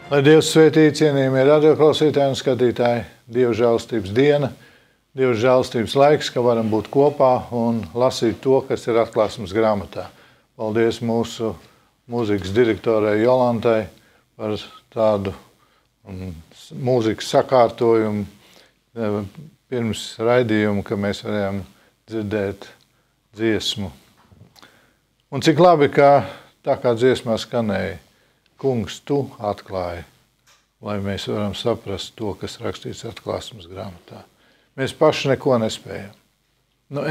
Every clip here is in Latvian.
Lai Dievs svētī cienījamie radioklausītāji un skatītāji, Dieva žēlstības diena, Dieva žēlstības laiks, ka varam būt kopā un lasīt to, kas ir atklāsmes grāmatā. Paldies mūsu mūzikas direktorai Jolantai par tādu mūzikas sakārtojumu pirms raidījumu, ka mēs varējām dzirdēt dziesmu. Un cik labi, ka tā kā dziesmā skanēja, Kungs, tu atklāji, lai mēs varam saprast to, kas rakstīts atklāsmes grāmatā. Mēs paši neko nespējam.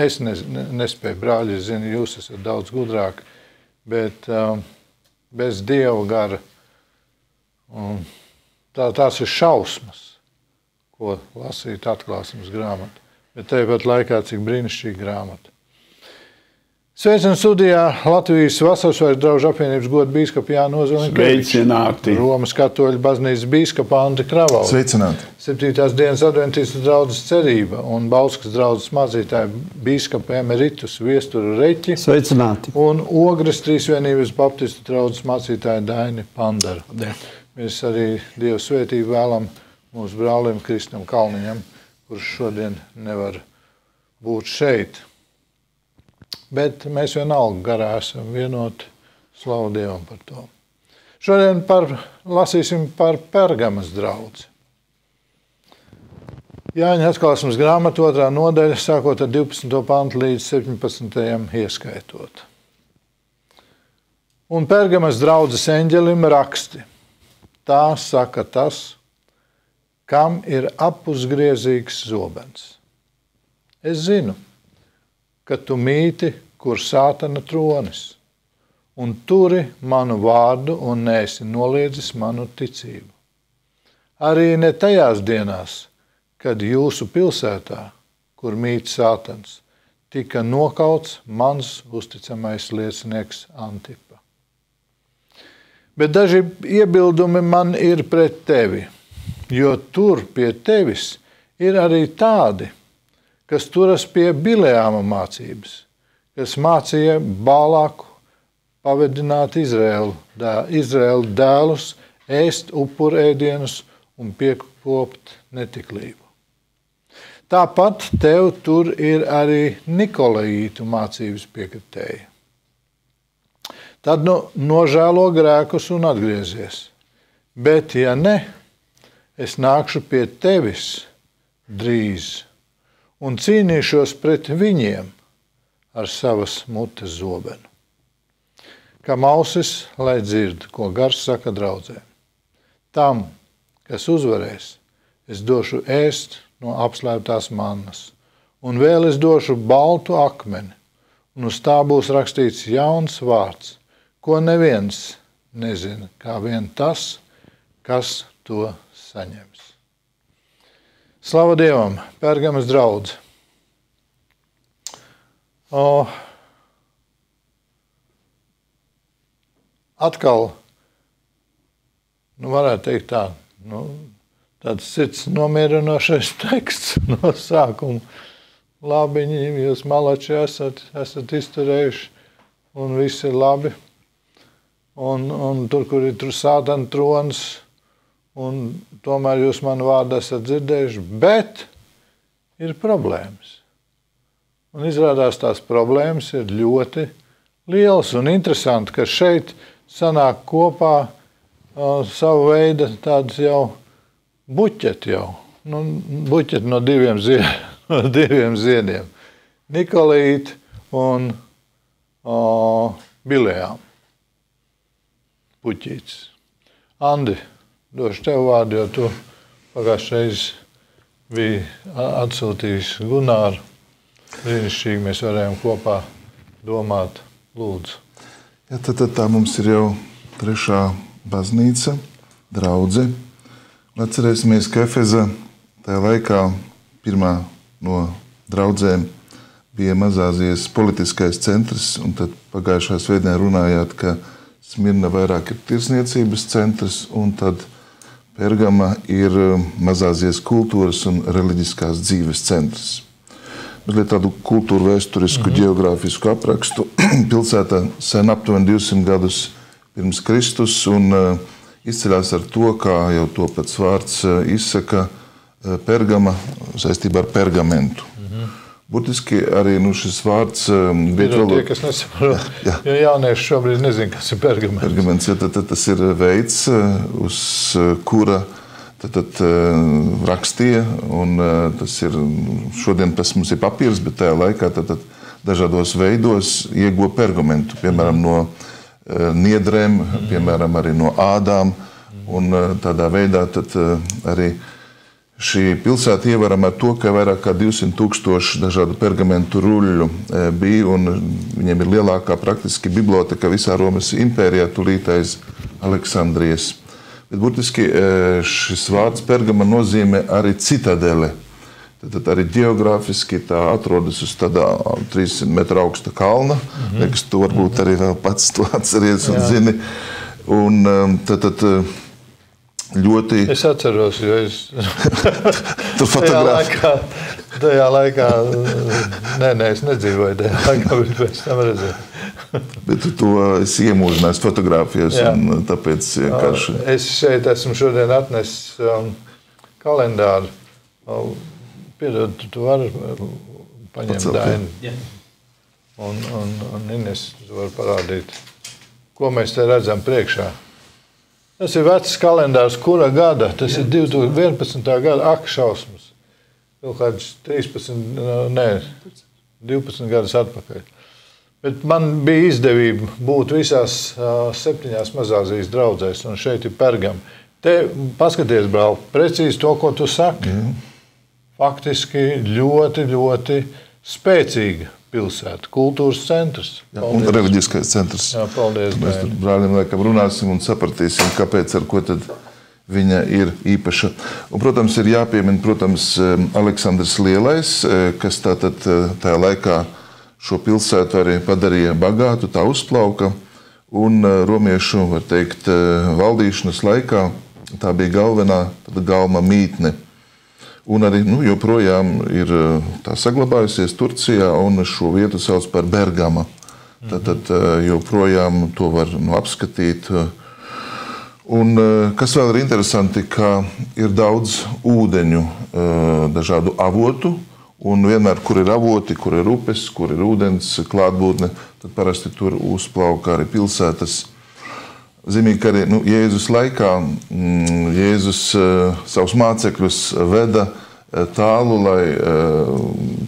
Es nespēju, brāļi, es zinu, jūs esat daudz gudrāki, bet bez Dieva gara tās ir šausmas, ko lasīt atklāsmes grāmatu. Bet tāpat laikā, cik brīnišķīga grāmata. Sveicam studijā Latvijas Vasarsvētku draugu apvienības goda bīskapa Jānu Ozoliņkeviču. Sveicināti. Romas katoļu baznīcas bīskapa Andri Kravalu. Sveicināti. 7. dienas adventistu draudzes cerība un Bauskas draudzes mācītāja bīskapa emeritus Viesturu Reķi. Sveicināti. Un Ogres Trīsvienības baptistu draudzes mācītāja Daini Pandara. Mēs arī Dievu svētību vēlam mūsu brālim Kristam Kalniņam, kurš šodien nevar būt šeit. Bet mēs vienalga garā esam vienoti, slavu Dievam par to. Šodien lasīsim par Pergamas draudzi. Jāņa atklāsmes grāmata 2. nodaļa, sākot ar 12. pantu līdz 17. ieskaitot. Un Pergamas draudzes eņģelim raksti. Tā saka tas, kam ir apusgriezīgs zobens. Es zinu, ka tu mīti, kur Sātana tronis, un turi manu vārdu un neesi noliedzis manu ticību. Arī ne tajās dienās, kad jūsu pilsētā, kur mīt Sātans, tika nokauts mans uzticamais liecinieks Antipa. Bet daži iebildumi man ir pret tevi, jo tur pie tevis ir arī tādi, kas turas pie Bileāma mācības, kas mācīja Bālāku pavedināt Izraēlu dēlus, ēst upurēdienus un piekopt netiklību. Tāpat tev tur ir arī Nikolaītu mācības piekritēji. Tad nožēlo grēkus un atgriezies. Bet, ja ne, es nākšu pie tevis drīz un cīnīšos pret viņiem ar savas mutes zobenu. Kam ausis, lai dzird, ko gars saka draudzēm. Tam, kas uzvarēs, es došu ēst no apslēptās mannas, un vēl es došu baltu akmeni, un uz tā būs rakstīts jauns vārds, ko neviens nezina, kā vien tas, kas to saņems. Slava Dievam, Pergamas draudze. Atkal, varētu teikt tā, tāds sirds nomierinošais teksts no sākuma. Labiņi, jūs malači esat izturējuši, un viss ir labi. Un tur, kur ir Sātana trons, un tomēr jūs manu vārdu esat dzirdējuši, bet ir problēmas. Un izrādās tās problēmas ir ļoti lielas un interesanti, ka šeit sanāk kopā savu veidu tāds jau buķeti jau. Buķeti no diviem ziediem. Nikolaīti un Bileām. Puķītis. Andi, došu tev vārdu, jo tu pagājušreiz biji atsūtījis Gunāru. Brīnišķīgi mēs varējām kopā domāt. Lūdzu. Ja, tad tā mums ir jau 3. baznīca, draudze. Atcerēsimies, ka Efeza tajā laikā pirmā no draudzēm bija Mazāzijas politiskais centrs, un tad pagājušā svētdienā runājāt, ka Smirna vairāk ir tirsniecības centrs, un tad Pergama ir Mazāzijas kultūras un reliģiskās dzīves centrs. Mazliet tādu kultūru vēsturisku, ģeogrāfisku aprakstu. Pilsēta sen aptuveni 200 gadus pirms Kristus, un izceļās ar to, kā jau to pats vārds izsaka, pergama saistībā ar pergamentu. Burtiski arī šis vārds... Tie, kas nesaprot, jo jaunieši šobrīd nezin, kas ir pergaments. Pergaments, tas ir veids, uz kura rakstīja, un tas ir, šodien tas mums ir papīrs, bet tajā laikā dažādos veidos ieguva pergamentu, piemēram, no niedrēm, piemēram, arī no ādām, un tādā veidā arī šī pilsēta ievarama ar to, ka vairāk kā 200,000 dažādu pergamentu ruļļu bija, un viņiem ir lielākā praktiski biblioteka visā Romas impērijā, tūlīt aiz Aleksandrijas. Bet burtiski šis vārds pergama nozīmē arī citadele. Tad arī geogrāfiski tā atrodas uz tādā 300 metru augsta kalna. Liekas, tu varbūt arī vēl pats to atceries un zini. Un tad ļoti... Es atceros, jo es tajā laikā es nedzīvoju tajā laikā, bet pēc tam redzēju. Bet tu to esi iemūžinājis fotogrāfijās, un tāpēc vienkārši... Es šeit esmu šodien atnesis kalendāru. Piedod, tu vari paņemt Daini. Un Ines, tu vari parādīt, ko mēs te redzam priekšā. Tas ir vecs kalendārs, kura gada? Tas ir 2011. gada šausmas. Kaut kāds 12 gadus atpakaļ. Bet man bija izdevība būt visās 7 Mazāzijas draudzēs, un šeit ir pergama. Te paskaties, brāl, precīzi to, ko tu saki. Faktiski ļoti, ļoti spēcīga pilsēta, kultūras centrs. Un reliģiskais centrs. Jā, paldies. Mēs tur brāļiem laikam runāsim un sapratīsim, kāpēc, ar ko tad viņa ir īpaša. Un, protams, ir jāpiemina, Aleksandrs Lielais, kas tātad tajā laikā šo pilsētu arī padarīja bagātu, tā uzplauka. Un romiešu, var teikt, valdīšanas laikā tā bija galvenā galma mītne. Un arī joprojām ir tā saglabājusies Turcijā, un šo vietu sauc par Bergama. Tad joprojām to var apskatīt. Un kas vēl ir interesanti, ka ir daudz ūdeņu, dažādu avotu, un vienmēr, kur ir avoti, kur ir upes, kur ir ūdens klātbūtne, tad parasti tur uzplauka arī pilsētas. Zīmīgi, ka arī Jēzus laikā Jēzus savus mācekļus veda tālu, lai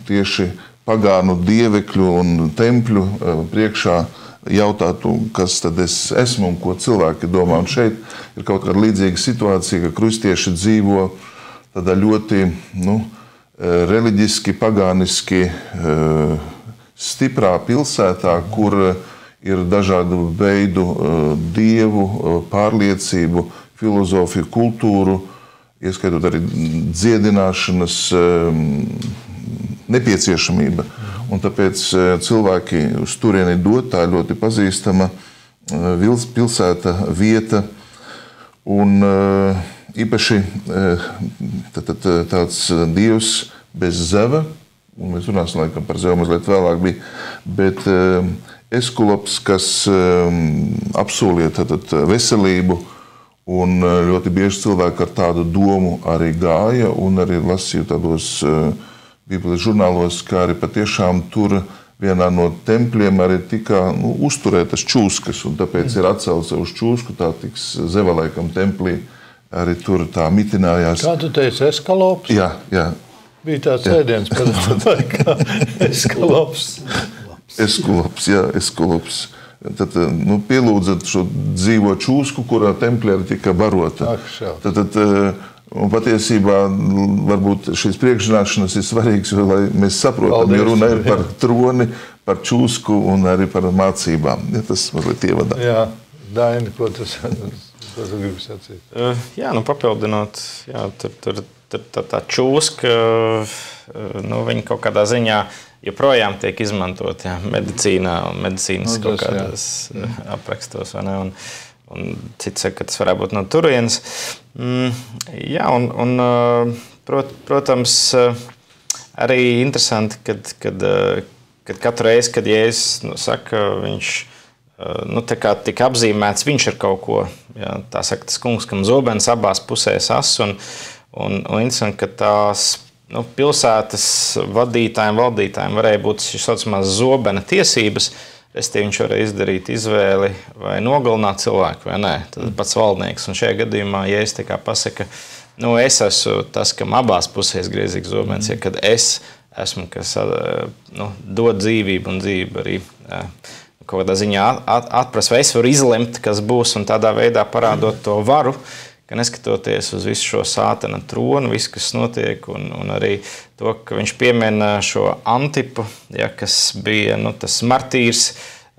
tieši pagānu dievekļu un tempļu priekšā jautātu, kas tad es esmu un ko cilvēki domā. Un šeit ir kaut kāda līdzīga situācija, ka kristieši dzīvo tādā ļoti reliģiski, pagāniski stiprā pilsētā, kur ir dažādu veidu dievu, pārliecību, filozofiju, kultūru, ieskaitot arī dziedināšanas nepieciešamība. Un tāpēc cilvēki uz turieni dod, tā ļoti pazīstama pilsēta, vieta. Un īpaši tāds dievs bez zeva, un mēs runāsim laikam par zevu mazliet vēlāk bija, bet Eskulops, kas apsolīja veselību, un ļoti bieži cilvēki ar tādu domu arī gāja, un arī lasīju tādos Bībeles žurnālos, kā arī patiešām tur vienā no tempļiem arī tika uzturētas čūskas, un tāpēc ir atcauce uz čūsku, tā tiks Zevalaikam templī, arī tur tā mitinājās. Kā tu teici, Eskalops? Jā. Bija tāds ēdiens pēc laikā, Eskalops. Eskulops. Tad pielūdzat šo dzīvo čūsku, kurā templī arī tika barota. Un patiesībā varbūt šīs priekšzināšanas ir svarīgas, lai mēs saprotam, jo runa ir par troni, par čūsku un arī par mācībām. Ja tas mazliet ievadā. Jā, Daini, ko tas gribi sacīt? Jā, papildinot, tur tā čūska, viņa kaut kādā ziņā joprojām tiek izmantot medicīnā un medicīnas kaut kādās aprakstos, vai ne? Un cits saka, ka tas varētu būt no turienes. Jā, un protams, arī interesanti, kad katru reizi, kad Jēzus saka, viņš tika apzīmēts, viņš ir kaut ko, jā, tā saka, tas kungs, kam zobens abās pusēs as, un interesanti, ka tās pilsētas vadītājiem, valdītājiem varēja būt šis saucamās zobena tiesības, restīvi viņš varēja izdarīt izvēli vai nogalināt cilvēku vai nē, tad pats valdnieks. Un šajā gadījumā, ja es tā kā pasaka, es esmu tas, kam abās pusēs griezīgs zobens, ja kad es esmu, kas dod dzīvību un dzīvību arī kaut kādā ziņā atprast, vai es varu izlemt, kas būs, un tādā veidā parādot to varu, ka neskatoties uz visu šo sātana tronu, visu, kas notiek, un arī to, ka viņš piemina šo Antipu, ja, kas bija tas martīrs,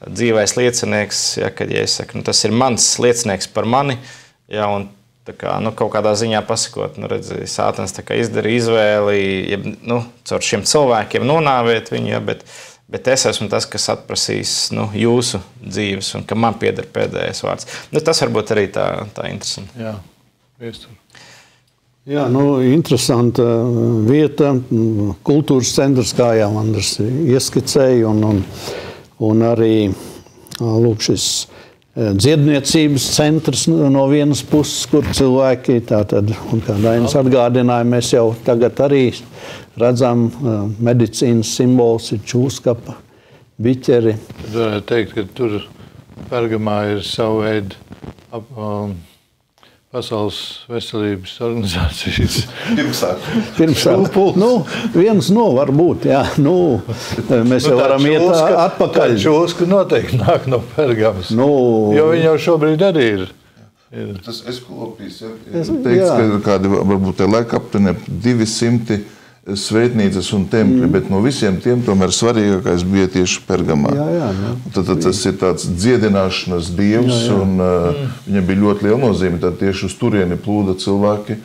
dzīvais liecinieks, ja, kad ja es saku, tas ir mans liecinieks par mani, ja, un tā kā, kaut kādā ziņā pasakot, redzi, sātans tā kā izdarīja izvēli, ja, caur šiem cilvēkiem nonāvēt viņu, ja, bet es esmu tas, kas atprasīs jūsu dzīves, un ka man pieder pēdējais vārds. Tas varbūt arī tā interesanti. Jā. Viestur. Jā, interesanta vieta, kultūras centrs, kā jau Andris ieskicēja, un arī lūk, šis dziedniecības centrs no vienas puses, kur cilvēki tātad, un kā Dainis atgādināja, mēs jau tagad arī redzam medicīnas simbols ir čūskapa, biķeri. Tad varētu teikt, ka tur Pergamā ir savu veidu Pasaules veselības organizācijas pirmsāk. Viens varbūt, jā. Mēs jau varam iet atpakaļ. Tā čūska noteikti nāk no Pergamas, jo viņi jau šobrīd arī ir. Tas Eskulopijs, teiks, ka ir kādi, varbūt laika aptuveni 200 svētnīcas un tempļi, bet no visiem tiem tomēr svarīgākais bija tieši Pergamā. Tad tas ir tāds dziedināšanas dievs, un viņam bija ļoti liela nozīme, tad tieši uz turieni plūda cilvēki.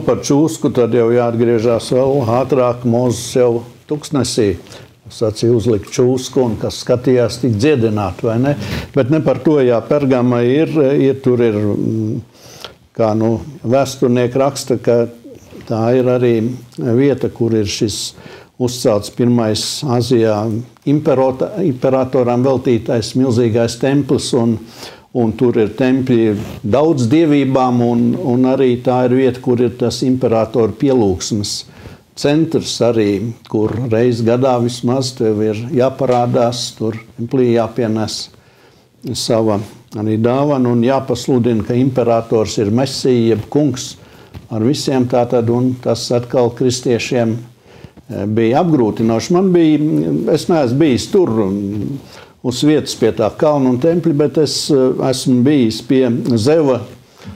Par čūsku tad jau jāatgriežās vēl ātrāk, Mūzes jau tuksnesī sacīja uzlikt čūsku, un kas skatījās tik dziedināt, vai ne? Bet ne par to, Pergama tur ir, kā vēsturnieki raksta, ka tā ir arī vieta, kur ir šis uzcelts pirmais Azijā imperatoram veltītais milzīgais templis, un tur ir tempļi daudz dievībām, un arī tā ir vieta, kur ir tas imperatora pielūgsmes centrs arī, kur reiz gadā vismaz tev ir jāparādās, tur templī jāpienes sava arī dāvana un jāpasludina, ka imperators ir Mesija, jeb kungs, ar visiem tātad, un tas atkal kristiešiem bija apgrūtinoši. Es neesmu bijis tur uz vietas pie tā kalna un tempļa, bet es esmu bijis pie Zeva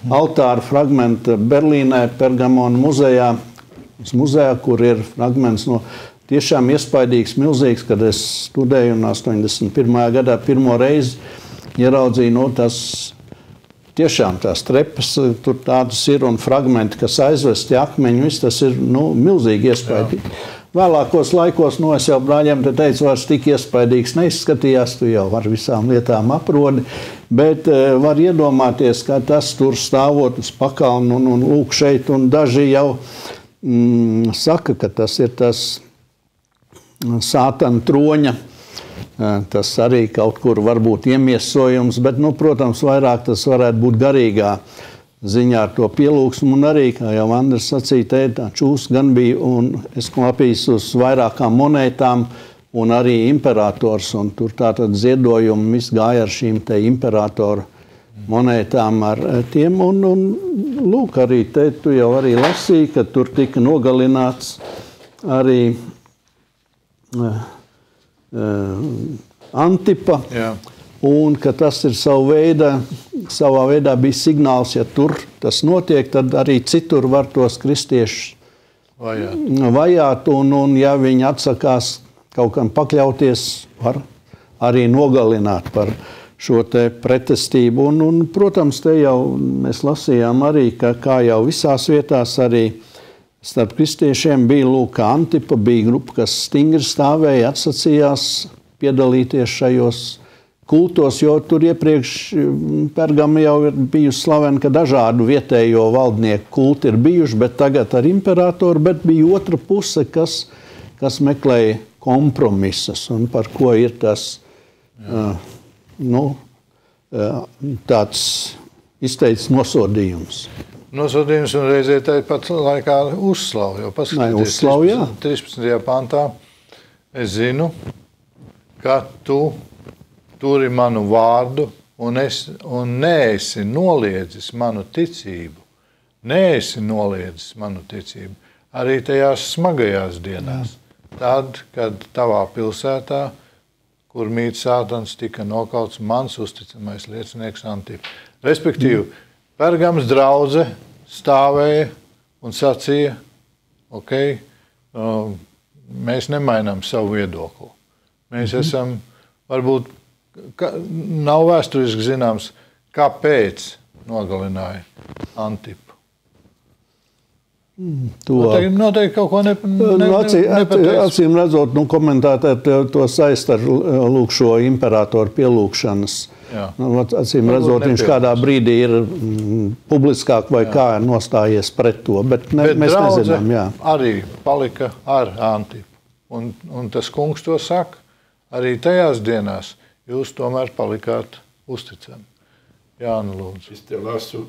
altāra fragmenta Berlīnē, Pergamona muzejā, kur ir fragments no tiešām iespaidīgs, milzīgs, kad es studēju un 81. gadā pirmo reizi ieraudzīju, tas tiešām tās trepas tur tādas ir un fragmenti, kas aizvesti akmeņu, viss tas ir milzīgi iespaidīgi. Vēlākos laikos, es jau brāļiem te teicu, vairs tik iespaidīgs neizskatījās, tu jau ar visām lietām aprodi, bet var iedomāties, ka tas tur stāvot uz pakalnu un lūk šeit, un daži jau saka, ka tas ir tas sātana troņa, tas arī kaut kur var būt iemiesojums, bet, protams, vairāk tas varētu būt garīgā ziņā ar to pielūgsmu, un arī, kā jau Andris sacīja, tā čūska gan bija, un Eskulapijs uz vairākām monētām, un arī imperators, un tur tātad ziedojumi viss gāja ar šīm te imperatoru monētām ar tiem, un lūk, arī te tu jau arī lasīji, ka tur tika nogalināts arī Antipa, un ka tas ir savā veidā bija signāls, ja tur tas notiek, tad arī citur var tos kristiešus vajāt, un ja viņi atsakās kaut kam pakļauties, var arī nogalināt par šo te pretestību. Un, protams, te jau mēs lasījām arī, ka kā jau visās vietās arī starp kristiešiem bija lūk, Antipa, bija grupa, kas stingri stāvēja, atsacījās piedalīties šajos kultos, jo tur iepriekš Pergama jau ir bijusi slavena, ka dažādu vietējo valdnieku kulti ir bijuši, bet tagad ar imperatoru, bet bija otra puse, kas meklēja kompromisus, un par ko ir tas tāds izteicis nosodījums. Nosodījums un reizē tāpat laikā uzslavu. Jo paskatieties, 13. pantā es zinu, ka tu turi manu vārdu un neesi noliedzis manu ticību. Neesi noliedzis manu ticību. Arī tajās smagajās dienās. Tad, kad tavā pilsētā, kur mīt Sātans, tika nokauts mans uzticamais liecinieks Antipa. Respektīvi, Pergams draudze stāvēja un sacīja, mēs nemainām savu viedokli. Mēs esam, varbūt, nav vēsturiski zināms, kāpēc nogalināja Antipu. Noteikti kaut ko nepateic. Acīm redzot, komentētāji to saist ar šo imperatoru pielūgšanas. Acīm redzot, viņš kādā brīdī ir publiskāk vai kā nostājies pret to, bet mēs nezinām. Jā. Arī palika ar Antipu. Un tas kungs to saka, arī tajās dienās jūs tomēr palikāt uzticami. Jāni, lūdzu. Es te lasu,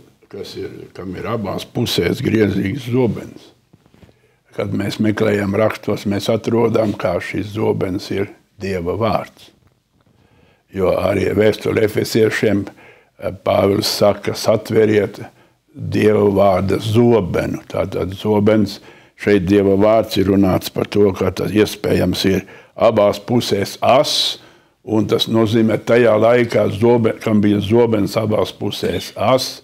kam ir abās pusēs griezīgs zobens. Kad mēs meklējam rakstos, mēs atrodam, kā šis zobens ir Dieva vārds. Jo arī vēstule Efesiešiem Pāvils saka, satveriet Dieva vārda zobenu. Tātad zobens, šeit Dieva vārds ir runāts par to, ka tas iespējams ir abās pusēs as, un tas nozīmē tajā laikā, kam bija zobens abās pusēs as,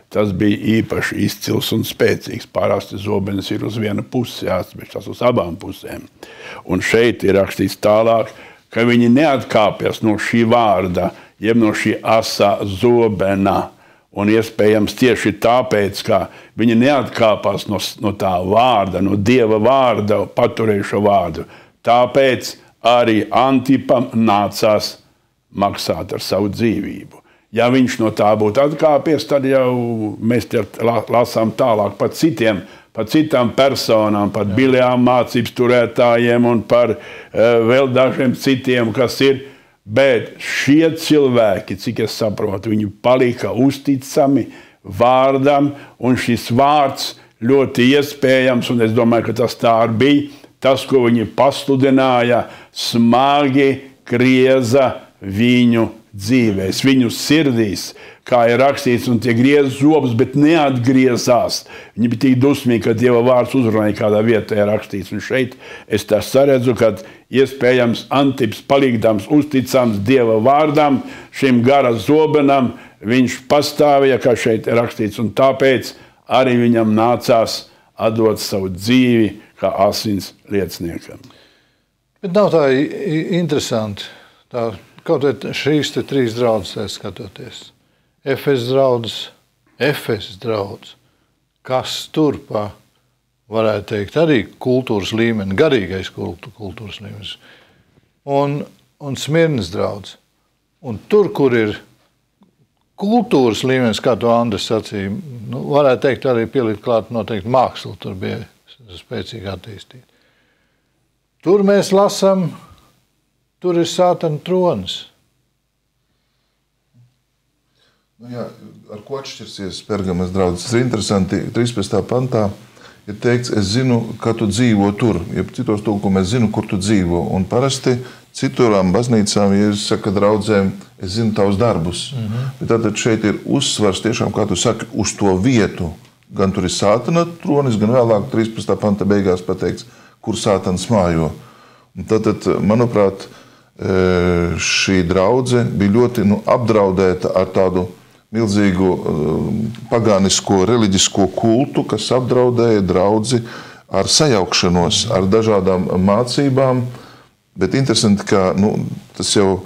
tas bija īpaši izcils un spēcīgs. Parasti zobens ir uz viena pusi, bet tas uz abām pusēm. Un šeit ir rakstīts tālāk, ka viņi neatkāpjas no šī vārda, jeb no šī asā zobena. Un iespējams tieši tāpēc, ka viņi neatkāpās no tā vārda, no Dieva vārda, paturējušo vārdu. Tāpēc arī Antipam nācās maksāt ar savu dzīvību. Ja viņš no tā būtu atkāpies, tad jau mēs lasām tālāk par citām personām, par Bileām mācības turētājiem un par vēl dažiem citiem, kas ir. Bet šie cilvēki, cik es saprotu, viņi palika uzticami vārdam, un šis vārds ļoti iespējams, un es domāju, ka tas tā arī bija, tas, ko viņi pasludināja, smagi grieza viņu dzīvēs, viņu sirdīs, kā ir rakstīts, un tie griez zobus, bet neatgriezās. Viņi bija tik dusmīgi, ka Dieva vārds uzrunāja kādā vietā ir rakstīts. Un šeit es tā saredzu, ka iespējams Antips palikdams uzticams Dieva vārdam, šim gara zobenam, viņš pastāvēja, kā šeit ir rakstīts, un tāpēc arī viņam nācās atdot savu dzīvi kā asins lieciniekam. Bet nav tā interesanti, kaut vai šīs te trīs draudzes skatoties. Efes draudzes, kas tur pa, varētu teikt, arī kultūras līmeni, garīgais kultūras līmenis, un Smirnas draudzes. Un tur, kur ir kultūras līmenis, kā to Andris sacīja, varētu teikt, arī pielikt klāt noteikti māksla, tur bija spēcīgi attīstīta. Tur mēs lasām, tur ir Sātana tronis. Jā, ar ko atšķirsies Pergamas draudzes? Tas ir interesanti. 13. pantā ir teikts, es zinu, ka tu dzīvo tur. Ja citos tulkumos es zinu, kur tu dzīvo. Un parasti citurām baznīcām, ja es saku draudzēm, es zinu tavus darbus. Bet tātad šeit ir uzsvars tiešām, kā tu saki, uz to vietu. Gan tur ir Sātana tronis, gan vēlāk 13. panta beigās pateikts, kur Sātans mājo. Un tātad, manuprāt, šī draudze bija ļoti apdraudēta ar tādu milzīgu pagānisko reliģisko kultu, kas apdraudēja draudzi ar sajaukšanos, ar dažādām mācībām. Bet interesanti, ka tas jau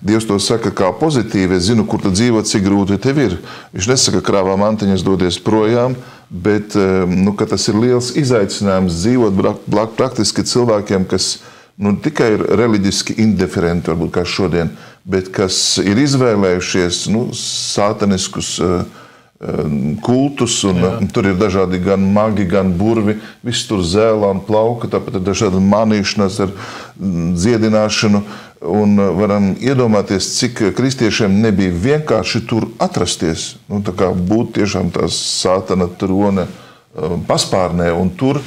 Dievs to saka kā pozitīvi. Es zinu, kur tu dzīvo, cik grūti tev ir. Viņš nesaka, krāvā mantiņas dodies projām, bet ka tas ir liels izaicinājums dzīvot praktiski cilvēkiem, kas tikai ir reliģiski indiferenti, varbūt kā šodien, bet kas ir izvēlējušies sātaniskus kultus, un tur ir dažādi gan magi, gan burvi, viss tur zēlā un plauka, tāpat ir dažādi manīšanas ar dziedināšanu. Un varam iedomāties, cik kristiešiem nebija vienkārši tur atrasties. Tā kā būt tiešām tās sātana trona paspārnē un tur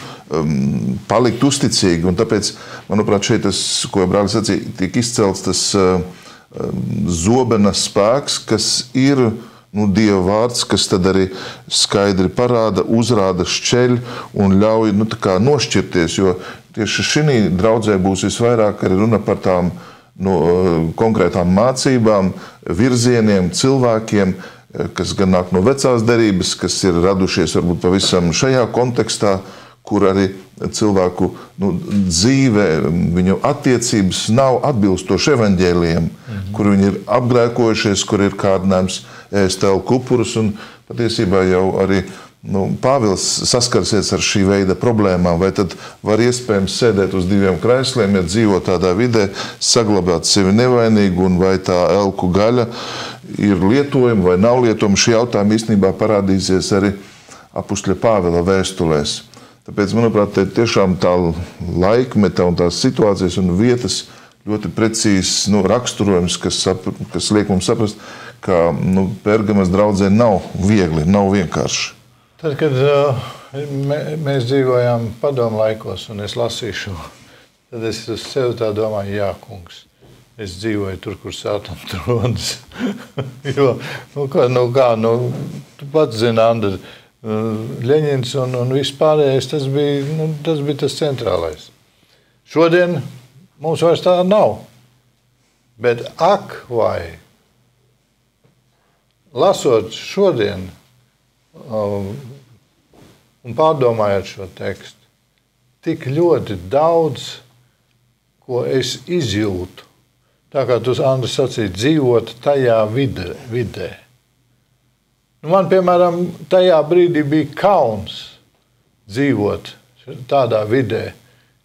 palikt uzticīgi. Un tāpēc, manuprāt, šeit tas, ko brālis sacīja, tiek izcelts tas zobena spēks, kas ir Dieva vārds, kas tad arī skaidri parāda, uzrāda šķeļ un ļauj nošķirties. Jo tieši šī draudzē būs visvairāk arī runa par tām konkrētām mācībām, virzieniem, cilvēkiem, kas gan nāk no vecās derības, kas ir radušies varbūt pavisam šajā kontekstā, kur arī cilvēku dzīve, viņu attiecības nav atbilstoši evaņģēlijiem, kur viņi ir apgrēkojušies, kur ir kārdinājums ēst elku upurus, un patiesībā jau arī Pāvils saskarsies ar šī veida problēmām, vai tad var iespējams sēdēt uz diviem krēsliem, ja dzīvo tādā vidē, saglabāt sevi nevainīgu, un vai tā elku gaļa ir lietojama vai nav lietojama. Šie jautājumi īstenībā parādīsies arī apustuļa Pāvila vēstulēs. Tāpēc, manuprāt, tiešām tā laikmeta un tās situācijas un vietas ļoti precīzs raksturojums, kas liek mums saprast, ka Pergamas draudzē nav viegli, nav vienkārši. Tad, kad mēs dzīvojām padomu laikos, un es lasīju šo, tad es uz sevi tā domāju, jā, kungs, es dzīvoju tur, kur sātana trons. Jo, tu pats zini, Andri, Ļeņins un vispārējais, tas bija tas centrālais. Šodien mums vairs tā nav. Bet ak vai, lasot šodien, un pārdomājot šo tekstu, tik ļoti daudz, ko es izjūtu. Tā kā tu, Andris, sacīji, dzīvot tajā vidē. Man, piemēram, tajā brīdī bija kauns dzīvot tādā vidē,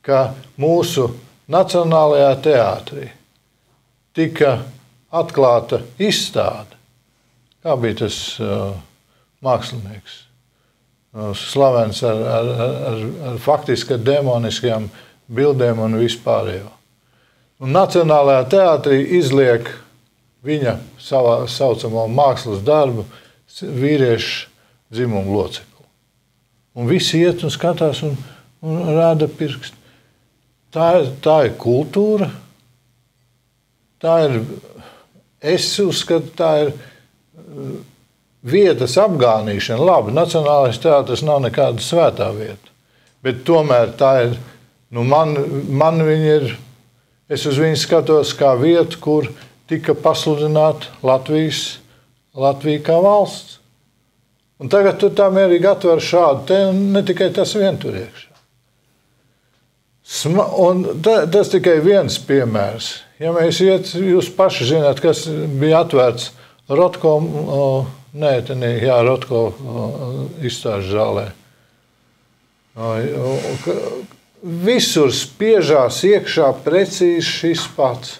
ka mūsu Nacionālajā teātrī tika atklāta izstāde. Kā bija tas mākslinieks, slavens ar faktiski demoniskajām bildēm un vispārējo. Un Nacionālajā teātrī izliek viņa savā saucamo mākslas darbu vīriešu dzimumu locekli. Un visi iet un skatās un rāda pirkstu. Tā ir kultūra. Es uzskatu, tā ir vietas apgānīšana. Labi, Nacionālais teātris nav nekāda svētā vieta, bet tomēr tā ir, man viņa ir, es uz viņu skatos kā vietu, kur tika pasludināta Latvija kā valsts. Un tagad tu tā mierīgi atver šādu te, un ne tikai tas vien tur iekšā. Un tas tikai viens piemērs. Ja mēs jūs paši zināt, kas bija atvērts Rotko, Rotko izstāžu zālē. Visur spiežās iekšā precīzi šis pats.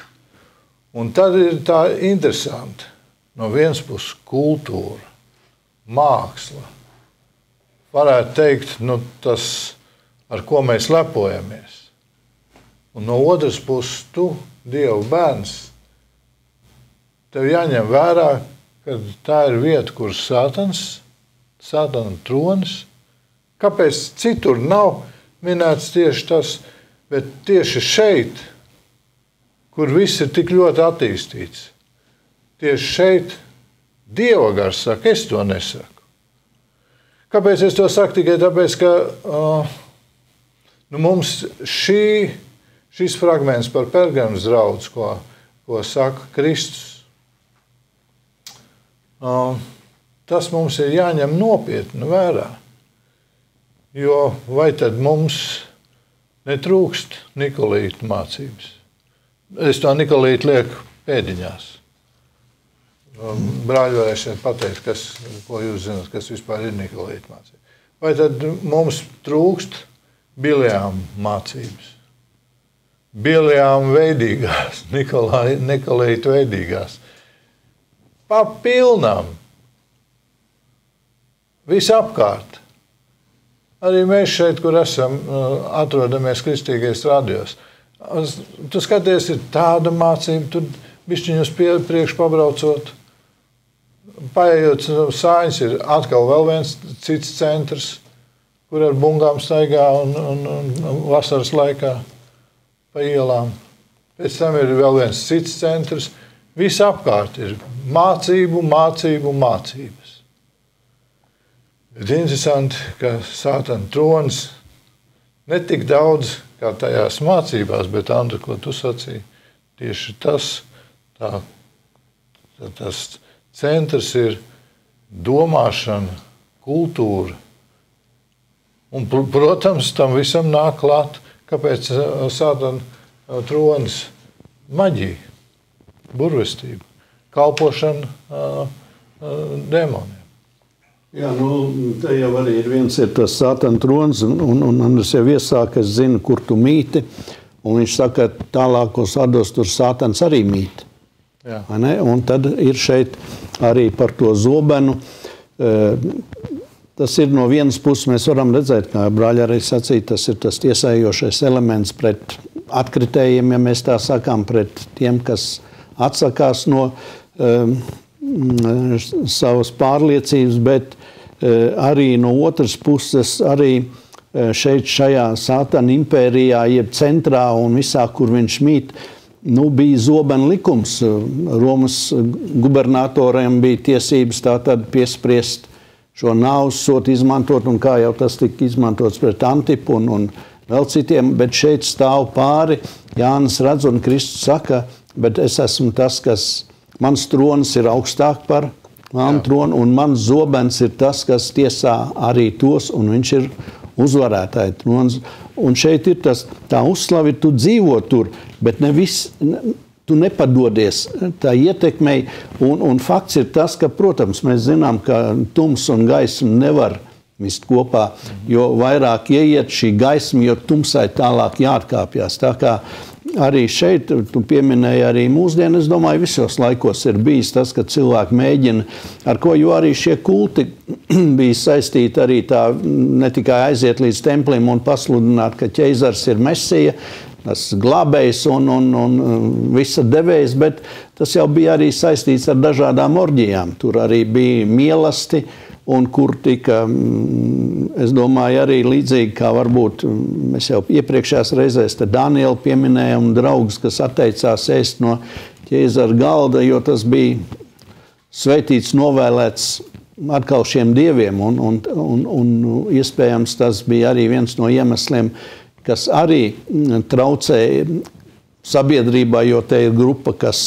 Un tad ir tā interesanti. No vienas puses kultūra, māksla. Varētu teikt, tas, ar ko mēs lepojamies. Un no otras puses, tu, Dieva bērns, tev jāņem vērā, ka tā ir vieta, kur Sātana tronis. Kāpēc citur nav minēts tieši tas, bet tieši šeit, kur viss ir tik ļoti attīstīts, tieši šeit Dieva gars saka, es to nesaku. Kāpēc es to saku? Tikai tāpēc, ka mums šis fragments par Pergamas draudzi, ko saka Kristus, tas mums ir jāņem nopietni vērā. Jo vai tad mums netrūkst Nikolīta mācības? Es to Nikolītu lieku pēdiņās. Brāļi varēs šeit pateikt, ko jūs zināt, kas vispār ir Nikolīta mācība. Vai tad mums trūkst Bileām mācības? Bileām veidīgās, Nikolīta veidīgās. Papilnām. Visapkārt. Arī mēs šeit, kur esam, atrodamies kristīgais radios. Tu skaties, ir tāda mācība, tu bišķiņus priekš pabraucot. Paejot Sāņas, ir atkal vēl viens cits centrs, kur ar bungām staigā un vasaras laikā pa ielām. Pēc tam ir vēl viens cits centrs. Viss apkārt ir mācību, mācības. Bet interesanti, ka Sātana trons ne tik daudz kā tajās mācībās, bet, Andra, ko tu sacīji, tieši tas centrs ir domāšana, kultūra. Un, protams, tam visam nāk klāt, kāpēc Sātana trons maģija, burvestība, kalpošana demoniem. Jā, te jau arī ir viens tas Sātana trons, un Andris jau iesāka, es zinu, kur tu mīti, un viņš saka, tālākos ados tur Sātans arī mīt. Jā. Un tad ir šeit arī par to zobenu. Tas ir no vienas puses, mēs varam redzēt, kā brāļi arī sacīja, tas ir tas tiesējošais elements pret atkritējiem, ja mēs tā sakām, pret tiem, kas atsakās no savas pārliecības, bet arī no otras puses, arī šeit šajā Sātana impērijā, jeb centrā un visā, kur viņš mīt, bija zobena likums. Romas gubernatoriem bija tiesības tātad piespriest šo nāves sodu izmantot, un kā jau tas tika izmantots pret Antipu un vēl citiem, bet šeit stāv pāri Jānis redz un Kristus saka, bet es esmu tas, kas mans tronis ir augstāk par manu tronu, un mans zobens ir tas, kas tiesā arī tos, un viņš ir uzvarētāji trons. Un šeit ir tā uzslavi, tu dzīvo tur, bet tu nepadodies tā ietekmei. Un fakts ir tas, ka, protams, mēs zinām, ka tums un gaisma nevar mist kopā, jo vairāk ieiet šī gaisma, jo tumsai tālāk jāatkāpjas. Tā kā arī šeit, tu pieminēji arī mūsdienu, es domāju, visos laikos ir bijis tas, ka cilvēki mēģina, ar ko, jo arī šie kulti bija saistīti arī tā, ne tikai aiziet līdz templim un pasludināt, ka ķeizars ir Mesija, tas glābējs un visa devējs, bet tas jau bija arī saistīts ar dažādām orģijām. Tur arī bija mielasti, un kur tika, es domāju, arī līdzīgi, kā varbūt mēs jau iepriekšējās reizēs te Danielu pieminējam, draugs, kas atteicās ēst no ķēzara galda, jo tas bija sveitīts, novēlēts atkal šiem dieviem, un iespējams tas bija arī viens no iemesliem, kas arī traucēja sabiedrībā, jo te ir grupa, kas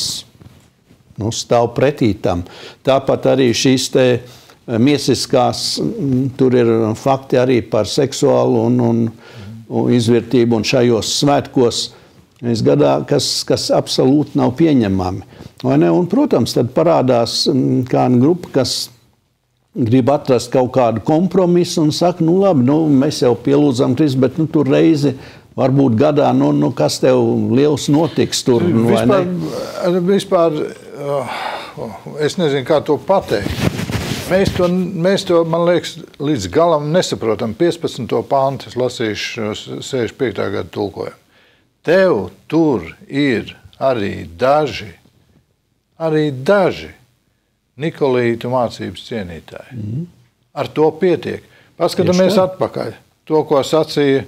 stāv pretī tam. Tāpat arī šīs te miesiskās, tur ir fakti arī par seksuālu un izvērtību un šajos svētkos gadā, kas absolūti nav pieņemami. Un, protams, tad parādās kāda grupa, kas grib atrast kaut kādu kompromisu un saka, labi, mēs jau pielūdzam Kristu, bet tur reizi varbūt gadā, kas tev liels notiks tur, vai ne? Vispār, es nezinu, kā to pateikt. Mēs to, man liekas, līdz galam nesaprotam. 15. pāntu es lasīšu 65. gada tulkojumu. Tev tur ir arī daži Nikolītu mācības cienītāji. Ar to pietiek. Paskatāmies atpakaļ. To, ko sacīja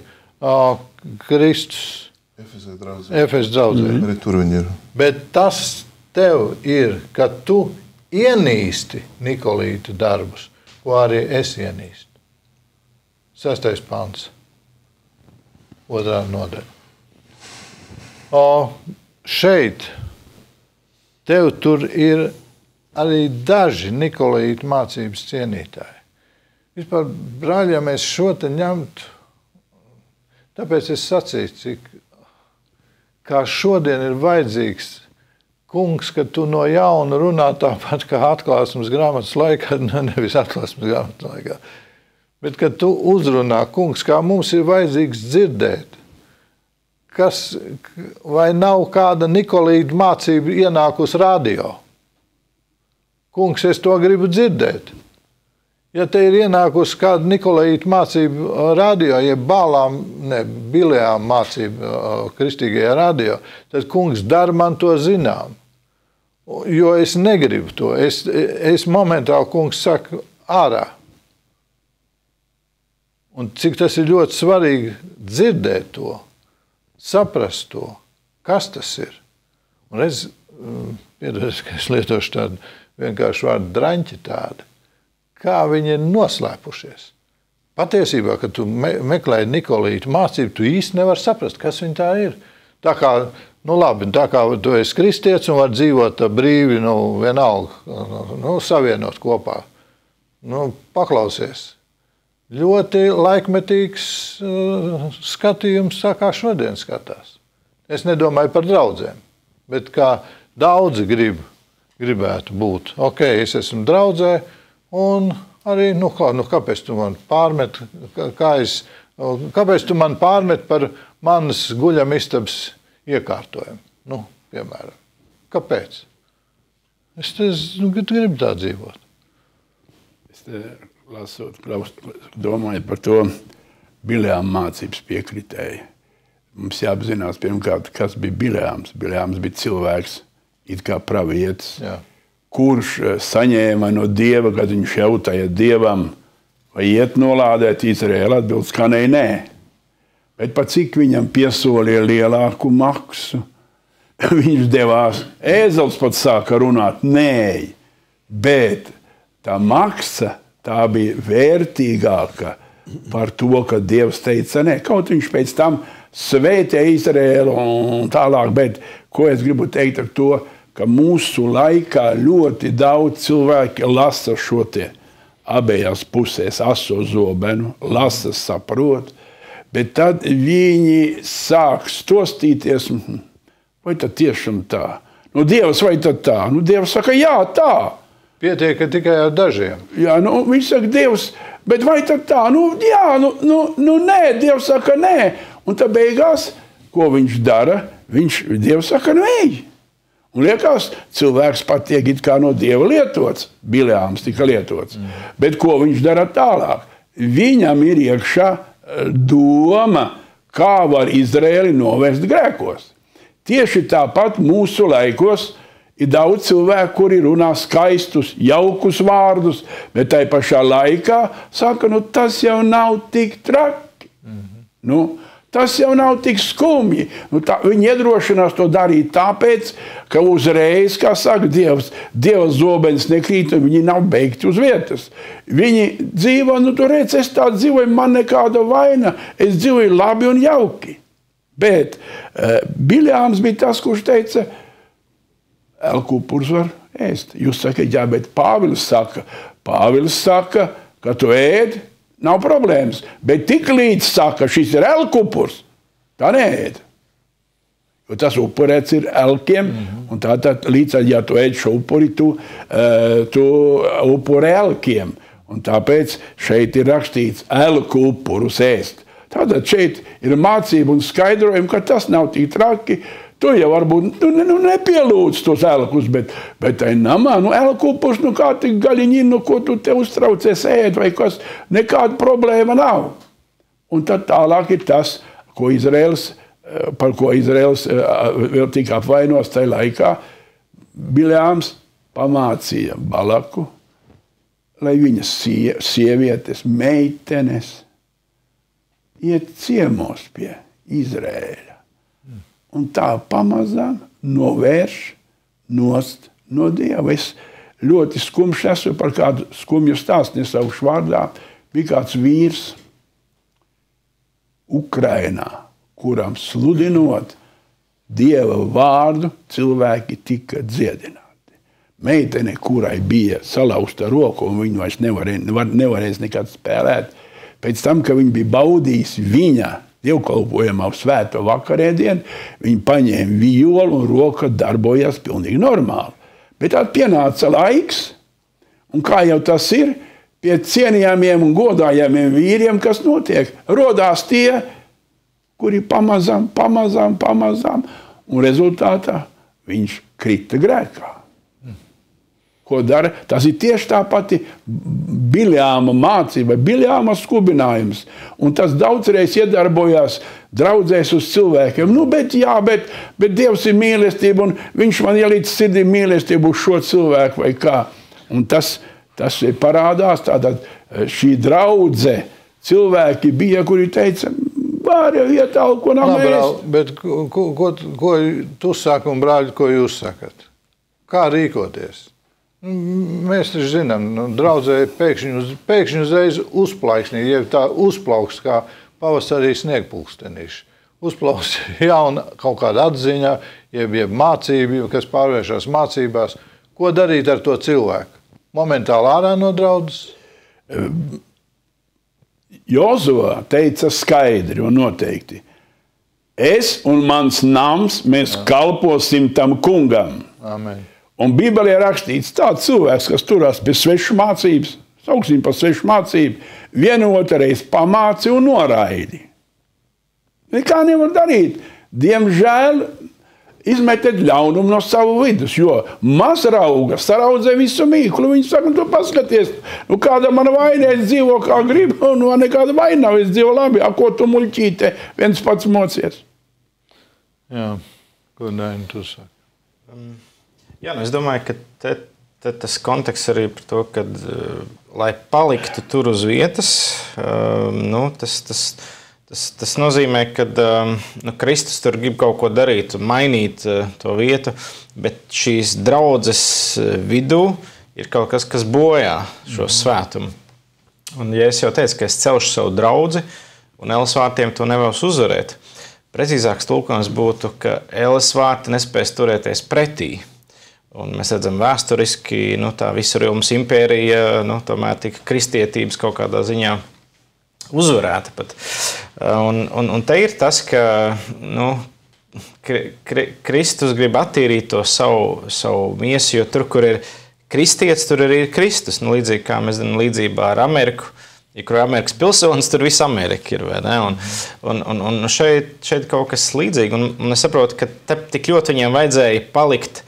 Kristus Efes draudzē. Tur viņi ir. Bet tas tev ir, ka tu ienīsti Nikolītu darbus, ko arī es ienīstu. 6. pants, 2. nodaļa. Šeit tev tur ir arī daži Nikolītu mācības cienītāji. Vispār, brāļi, ja mēs šo te ņemtu, tāpēc es sacīju, kā šodien ir vajadzīgs kungs, ka tu no jauna runā tāpat kā atklāsmes grāmatas laikā, nevis atklāsmes grāmatas laikā, bet ka tu uzrunā, kungs, kā mums ir vajadzīgs dzirdēt, vai nav kāda Nikolīta mācība ienākus radio. Kungs, es to gribu dzirdēt. Ja te ir ienākusi kāda Nikolaīta mācība radio, ja Bileām mācība kristīgajā radio, tad kungs dara man to zinām. Jo es negribu to. Es momentāli, kungs saka, ārā. Un cik tas ir ļoti svarīgi dzirdēt to, saprast to, kas tas ir. Un es lietošu tādu vienkārši vārdu draņķi tādu. Kā viņi ir noslēpušies. Patiesībā, kad tu meklēji Nikolītu mācību, tu īsti nevar saprast, kas viņa tā ir. Tā kā, labi, tā kā tu esi kristietis un var dzīvot brīvi, vienalga, savienot kopā. Paklausies. Ļoti laikmetīgs skatījums, tā kā šodien skatās. Es nedomāju par draudzēm, bet kā daudzi gribētu būt. Ok, es esmu draudzē, un arī, kāpēc tu man pārmet, kāpēc tu man pārmet par manas guļamistabas iekārtojumu? Piemēram. Kāpēc? Es gribu tā dzīvot. Es lasot, domāju par to Bileām mācības piekritēju. Mums jāapzinās pirmkārt, kas bija Bileāms. Bileāms bija cilvēks, it kā pravietis. Jā. Kurš saņēma no Dieva, kad viņš jautāja Dievam, vai iet nolādēt Izraēlu, atbildes, ka nē. Bet pat cik viņam piesolīja lielāku maksu, viņš devās, ēzels pat sāka runāt, nē, bet tā maksa, tā bija vērtīgāka par to, ka Dievs teica nē. Kaut viņš pēc tam svētē Izraēlu un tālāk, bet ko es gribu teikt ar to, ka mūsu laikā ļoti daudz cilvēki lasa šo te abējās pusēs aso zobenu, lasa, saprot, bet tad viņi sāk stostīties, vai tad tiešām tā? Dievs, vai tad tā? Dievs saka, jā, tā. Pietiek tikai ar dažiem. Jā, viņš saka, Dievs, bet vai tad tā? Nē, Dievs saka, nē. Un tad beigās, ko viņš dara? Dievs saka, ej. Un liekas, cilvēks pat tiek it kā no Dieva lietots. Bileāms tika lietots. Bet ko viņš dara tālāk? Viņam ir iekšā doma, kā var Izraēli novērst grēkos. Tieši tāpat mūsu laikos ir daudz cilvēku, kuri runā skaistus, jaukus vārdus, bet tai pašā laikā saka, tas jau nav tik traki. Tas jau nav tik skumji. Viņi iedrošinās to darīt tāpēc, ka uzreiz, kā saka Dievs, Dieva zobens nekrīt un viņi nav beigti uz vietas. Viņi dzīvo, tu redz, es tā dzīvoju, man nekāda vaina, es dzīvoju labi un jauki. Bet Bileāms bija tas, kurš teica, elkupurs var ēst. Jūs sakat, jā, bet Pāvils saka, ka tu ēd, nav problēmas, bet tik līdz saka, šis ir elkupurs, tā neēd. Jo tas upurēts ir elkiem, un tātad līdz, ja tu ēd šo upuri, tu upurē elkiem. Un tāpēc šeit ir rakstīts elku upurus ēst. Tātad šeit ir mācība un skaidrojumi, ka tas nav tik traki. Tu jau varbūt nepielūdz tos elkus, bet tai namā, elku upurs, kā tik gaļiņi, ko tu te uztraucies ēd vai kas, nekāda problēma nav. Un tad tālāk ir tas, par ko Izraēls vēl tika apvainos tajā laikā. Bileāms pamācīja Balaku, lai viņas sievietes, meitenes iet ciemos pie Izraēļa. Un tā pamazām novērš nost no Dieva. Es ļoti skumjš esmu par kādu skumju stāstu, nesaukšu vārdā. Bija kāds vīrs Ukrainā, kuram sludinot Dieva vārdu, cilvēki tika dziedināti. Meitene, kurai bija salauzta roka, un viņu vairs nevarēs nekad spēlēt, pēc tam, ka viņi bija baudījis viņa dievkalpojumā uz svēto vakarēdienu, viņi paņēma violu un roka darbojās pilnīgi normāli. Bet tad pienāca laiks, un kā jau tas ir, pie cienījamiem un godājamiem vīriem, kas notiek, rodās tie, kuri pamazām, un rezultātā viņš krita grēkā. ko dara. Tas ir tieši tā pati Biljāma mācība, Biljāma skubinājums. Un tas daudzreiz iedarbojās draudzēs uz cilvēkiem. Bet Dievs ir mīlestība, un viņš man ielīdz sirdī mīlestību uz šo cilvēku vai kā. Un tas parādās, tātad šī draudze cilvēki bija, kuri teica, var jau iet tālu, ko nav mēs. Bet ko tu saki un brāļi, ko jūs sakat? Kā rīkoties? Mēs taču zinām, draudzē pēkšņi uzreiz uzplaiksnī, jeb tā uzplauks kā pavasarī sniegpulkstenīši. Uzplauks jauna kaut kāda atziņa, jeb mācība, kas pārvēršās mācībās. Ko darīt ar to cilvēku? Momentāli ārā no draudzes? Jozua teica skaidri un noteikti. Es un mans nams, mēs kalposim tam kungam. Amen. Un Bībelē rakstīts tāds cilvēks, kas turās pie svešu mācības, sauksim par svešu mācību, vienotreiz pamāci un noraidi. Nekā nevar darīt. Diemžēl izmetiet ļaunumu no savu vidus, jo mazrauga saraudzē visu mīklu. Viņi saka, tu paskaties, kāda mana vaina, es dzīvo kā gribu, nekāda vaina nav, es dzīvo labi, ko tu muļķīte, viens pats mocies. Jā, ko Daini tu saki? Jā, es domāju, ka tas konteksts arī par to, ka, lai paliktu tur uz vietas, tas nozīmē, ka Kristus tur grib kaut ko darīt, mainīt to vietu, bet šīs draudzes vidū ir kaut kas, kas bojā šo svētumu. Un, ja es jau teicu, ka es celšu savu draudzi, un Ēles vārtiem to nevēlas uzvarēt, precīzāks tulkojums būtu, ka Ēles vārti nespēs turēties pretī. Un mēs redzam vēsturiski, tā visa Romas impērija, tomēr tika kristietības kaut kādā ziņā uzvarēta pat. Un te ir tas, ka Kristus grib attīrīt to savu miesu, jo tur, kur ir kristietis, tur arī ir Kristus. Līdzīgi kā mēs zinām līdzībā ar Ameriku, ja kur ir Amerikas pilsonis, tur viss Amerika ir, vai ne? Un šeit kaut kas līdzīgi. Un es saprotu, ka tik ļoti viņiem vajadzēja palikt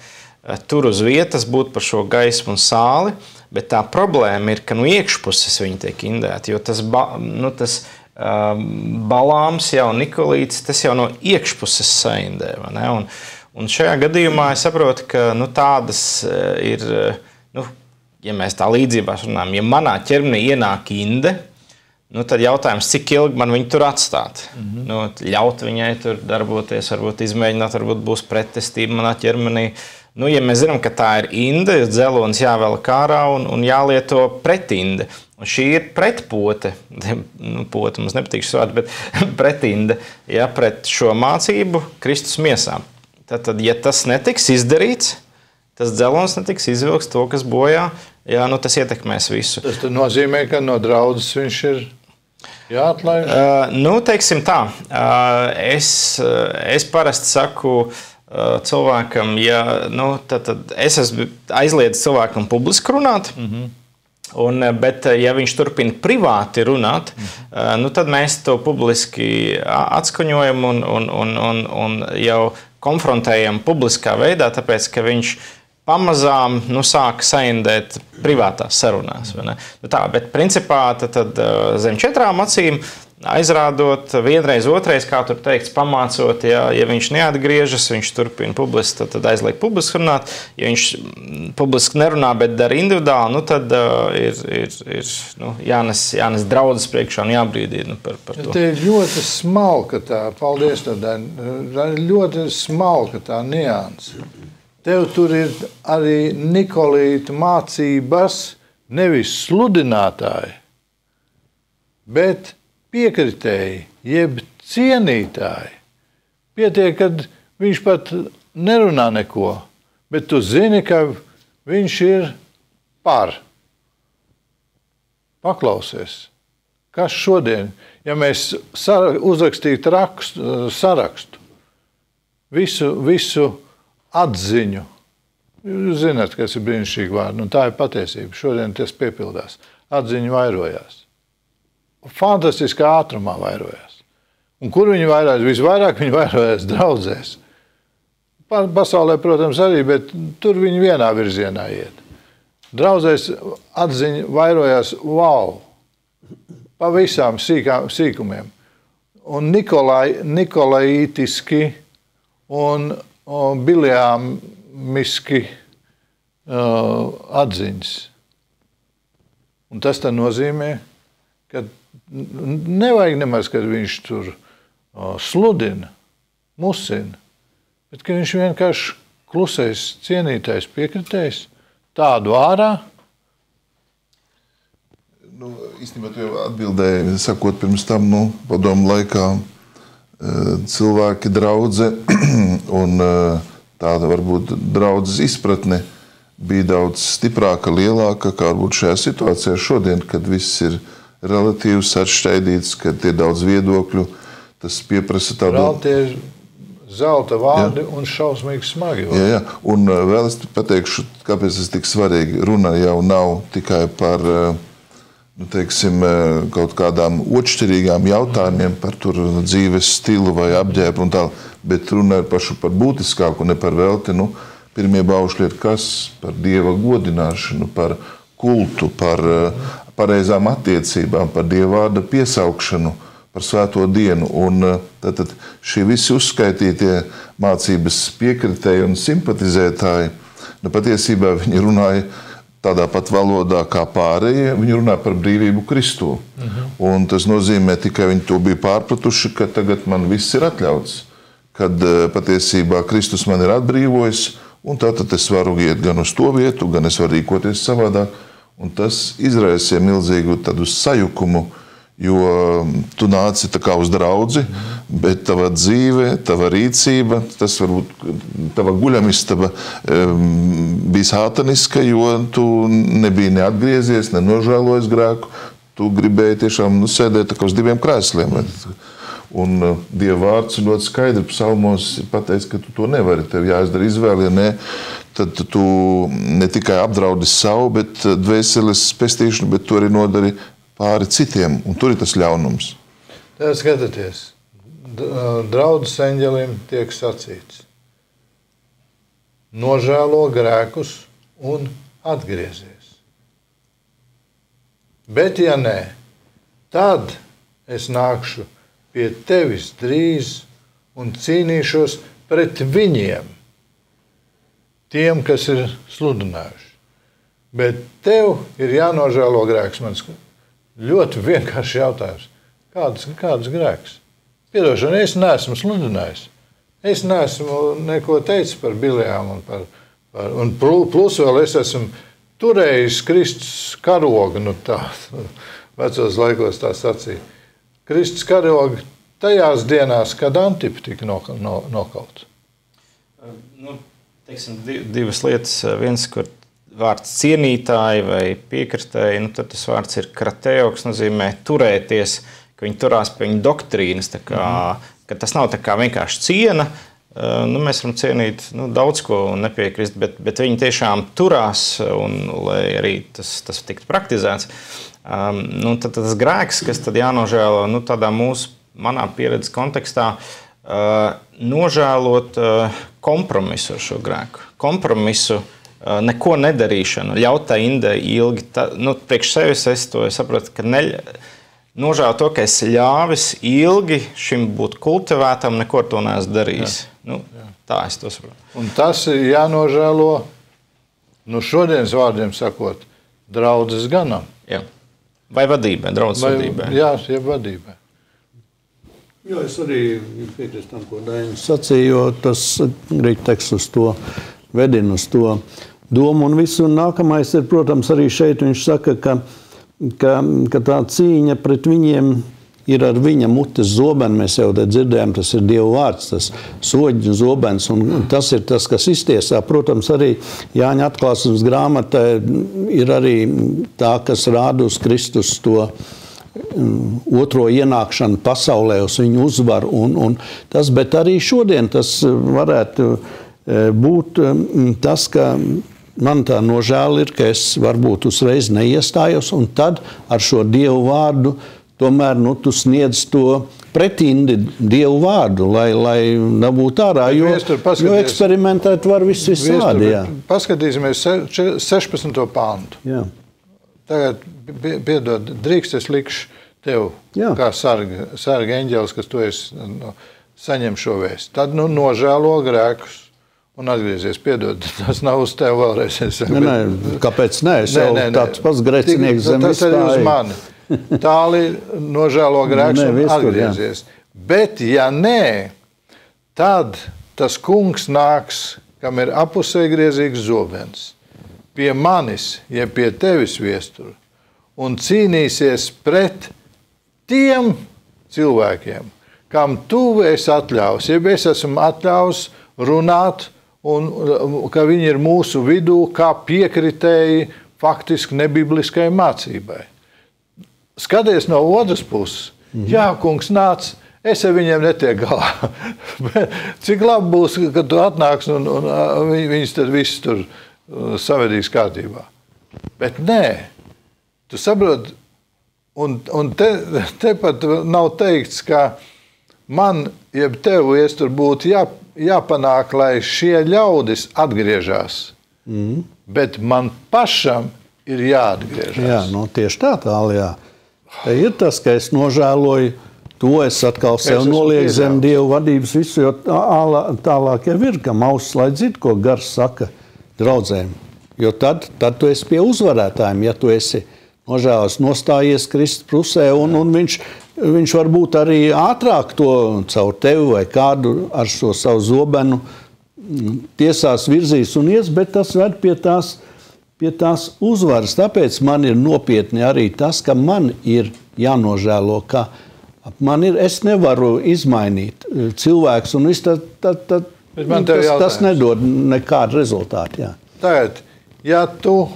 tur uz vietas, būt par šo gaismu un sāli, bet tā problēma ir, ka no iekšpuses viņi tiek indēti, jo tas Balāms jau Nikolīts, tas jau no iekšpuses saindē, vai ne? Un šajā gadījumā es saprotu, ka tādas ir, ja mēs tā līdzībās runājam, ja manā ķermenī ienāk inde, tad jautājums, cik ilgi man viņu tur atstāt? Ļaut viņai tur darboties, varbūt izmēģināt, varbūt būs pretestība manā ķermenī. Ja mēs zinām, ka tā ir inde, dzelonis jāvelk ārā un jālieto pretinde. Un šī ir pretpote, pote mums nepatīk šis vārds, bet pretinde, pret šo mācību Kristus miesām. Tad, ja tas netiks izdarīts, tas dzelonis netiks izvilks to, kas bojā, tas ietekmēs visu. Tas nozīmē, ka no draudzes viņš ir jāatlaiž? Teiksim tā, es parasti saku cilvēkam, tad es esmu aizliedzis cilvēkam publiski runāt, bet ja viņš turpina privāti runāt, tad mēs to publiski atskaņojam un jau konfrontējam publiskā veidā, tāpēc, ka viņš pamazām sāka saindēt privātās sarunās. Bet principā tad zem 4 acīm aizrādot vienreiz, otrais, kā tur teikts, pamācot, ja viņš neatgriežas, viņš turpina publiski, tad aizliek publiski runāt. Ja viņš publiski nerunā, bet dara individuāli, tad ir jānes draudzes priekšā un jābrīdina par to. Te ir ļoti smalka tā, paldies tādai, ļoti smalka tā nianse. Tev tur ir arī Nikolīta mācības, nevis sludinātāji, bet piekritēji, jeb cienītāji. Pietiek, kad viņš pat nerunā neko, bet tu zini, ka viņš ir par. Paklausies, kas šodien, ja mēs uzrakstītu sarakstu, visu atziņu, jūs zināt, kas ir brīnišķīgi vārdi, tā ir patiesība, šodien tas piepildās, atziņu vairojās. Fantastiskā ātrumā vairojās. Un kur viņi vairojās? Visvairāk viņi vairojās draudzēs. Pasaulē, protams, arī, bet tur viņi vienā virzienā iet. draudzēs atziņa vairojās pa visām sīkumiem. Un nikolaiitiski un biljāmiski atziņas. Un tas tā nozīmē, ka nevajag nemaz, kad viņš tur sludina, musina, bet ka viņš vienkārši klusais, cienītais, piekritējs, tādu ārā. Īstenībā tu jau atbildēji, sakot pirms tam, padomu laikā cilvēki draudze un tāda varbūt draudzes izpratne bija daudz stiprāka, lielāka, kā varbūt šajā situācijā šodien, kad viss ir relatīvi sašķaidīts, kad ir daudz viedokļu, tas pieprasa tādu... Zelta vārdi un šausmīgi smagi. Jā. Un vēl es pateikšu, kāpēc tas tik svarīgi. Runa jau nav tikai par kaut kādām otršķirīgām jautājumiem par tur dzīves stilu vai apģērbu un tā, bet runa ir par būtiskāku, ne par velti. Pirmie baušļi ir kas? Par Dieva godināšanu, par kultu, par pareizām attiecībām, par Dieva vārda piesaukšanu, par svēto dienu. Un tad šie visi uzskaitītie mācības piekritēji un simpatizētāji, patiesībā viņi runāja tādā pat valodā kā pārējie, viņi runāja par brīvību Kristū. Un tas nozīmē, tikai viņi to bija pārpratuši, ka tagad man viss ir atļauts, kad patiesībā Kristus man ir atbrīvojis, un tātad es varu iet gan uz to vietu, gan es varu rīkoties savādāk. Un tas izraisīja milzīgu tādu sajukumu, jo tu nāci tā kā uz draudzi, bet tava dzīve, tava rīcība, tas varbūt tava guļamistaba bija sātaniska, jo tu nebija neatgriezies, nenožēlojies grēku, tu gribēji tiešām sēdēt tā kā uz diviem krēsliem. Un Dieva vārds ļoti skaidri psalmos ir pateicis, ka tu to nevari, tev jāizdara izvēle, ja nē, tad tu ne tikai apdraudi savu, bet dvēseles pestīšanu, bet tu arī nodari pāri citiem, un tur ir tas ļaunums. Tā skatieties, draudzes eņģelim tiek sacīts: nožēlo grēkus un atgriezies. Bet ja nē, tad es nākšu pie tevis drīz un cīnīšos pret viņiem, tiem, kas ir sludinājuši. Bet tev ir jānožēlo grēks. Mans ļoti vienkārši jautājums. Kāds grēks? Piedošana, es neesmu sludinājis. Es neesmu neko teicis par biljām un plus vēl es esmu turējis Kristus karogu, tā vecos laikos tā sacīja. Kristus karogi tajās dienās, kad Antipa tika nokauts. Divas lietas. Viens, kur vārds cienītāji vai piekritēji, tad tas vārds ir krateo, kas nozīmē turēties, ka viņi turās pie viņa doktrīnas, ka tas nav tā kā vienkārši ciena. Mēs varam cienīt daudz ko un nepiekrist, bet viņi tiešām turās, un lai arī tas tiktu praktizēts. Tad tas grēks, kas tad jānožēlo, tādā manā pieredzes kontekstā, nožēlot kompromisu ar šo grēku. Kompromisu, neko nedarīšanu, ļaut tai indai ilgi. Priekš sevis es to sapratu, ka nožēlo to, ka es ļāvis ilgi šim būt kultivētam, neko ar to neesmu darījis. Tā es to saprotu. Un tas ir jānožēlo, šodienas vārdiem sakot, draudzes ganam. Jā. Vai vadībai, draudzes vadībai? Jā, vadībai. Jā, es arī piekrītu tam, ko Dainis sacīja, jo tas grīd teksts uz to, vedina uz to domu un visu. Un nākamais ir, protams, arī šeit viņš saka, ka tā cīņa pret viņiem ir ar viņa mutes zobenu. Mēs jau te dzirdējām, tas ir Dieva vārds, tas soģu zobens, un tas ir tas, kas iztiesā. Protams, arī Jāņa atklāsmes grāmata ir arī tā, kas rāda uz Kristus to otro ienākšanu pasaulē, uz viņu uzvaru. Bet arī šodien tas varētu būt tas, ka man tā nožēla ir, ka es varbūt uzreiz neiestājos, un tad ar šo Dievu vārdu tomēr tu sniedz to pretindi Dievu vārdu, lai nebūtu ārā, jo eksperimentēt var visādi. Paskatīsimies 16. pantu. Jā. Tagad, piedod, drīkst es likšu tev, kā sarga eņģelis, kas tu esi, saņem šo vēstu. Tad nožēlo grēkus un atgriezies. Piedod, tas nav uz tev vēlreiz. Kāpēc ne? Es jau tāds pats grēcinieks zem tas arī uz mani. Tāli nožēlo grēkus un atgriezies. Bet, ja nē, tad tas kungs nāks, kam ir apusējgriezīgs zobens, pie manis, jeb pie tevis viestura, un cīnīsies pret tiem cilvēkiem, kam tu esi atļaus, jeb es esmu atļaus runāt, un ka viņi ir mūsu vidū kā piekritēji faktiski nebibliskai mācībai. Skaties no otras puses. Jā, kungs nāc, es ar viņiem netiek galā. Cik labi būs, kad tu atnāks un viņus tad visus tur savedīs kārtībā. Bet nē, tu saproti, un te pat nav teikts, ka man, jeb tev tur būtu jāpanāk, lai šie ļaudis atgriežas. Bet man pašam ir jāatgriežas. Jā, tieši tā, jā. Te ir tas, ka es nožēloju to, es atkal sev nolieku zem Dievu vadības visu, jo tālāk jau ir, ka mauss, lai dzird, ko gars saka draudzēm. Jo tad tu esi pie uzvarētājiem, ja tu esi nožēlos, nostājies Kristus pusē, un viņš varbūt arī ātrāk to caur tevi vai kādu ar šo savu zobenu tiesās virzīs un ies, bet tas ved pie tās uzvaras. Tāpēc man ir nopietni arī tas, ka man ir jānožēlo, ka es nevaru izmainīt cilvēks, un tas nedod nekādu rezultātu. Jā. Tagad, ja tu,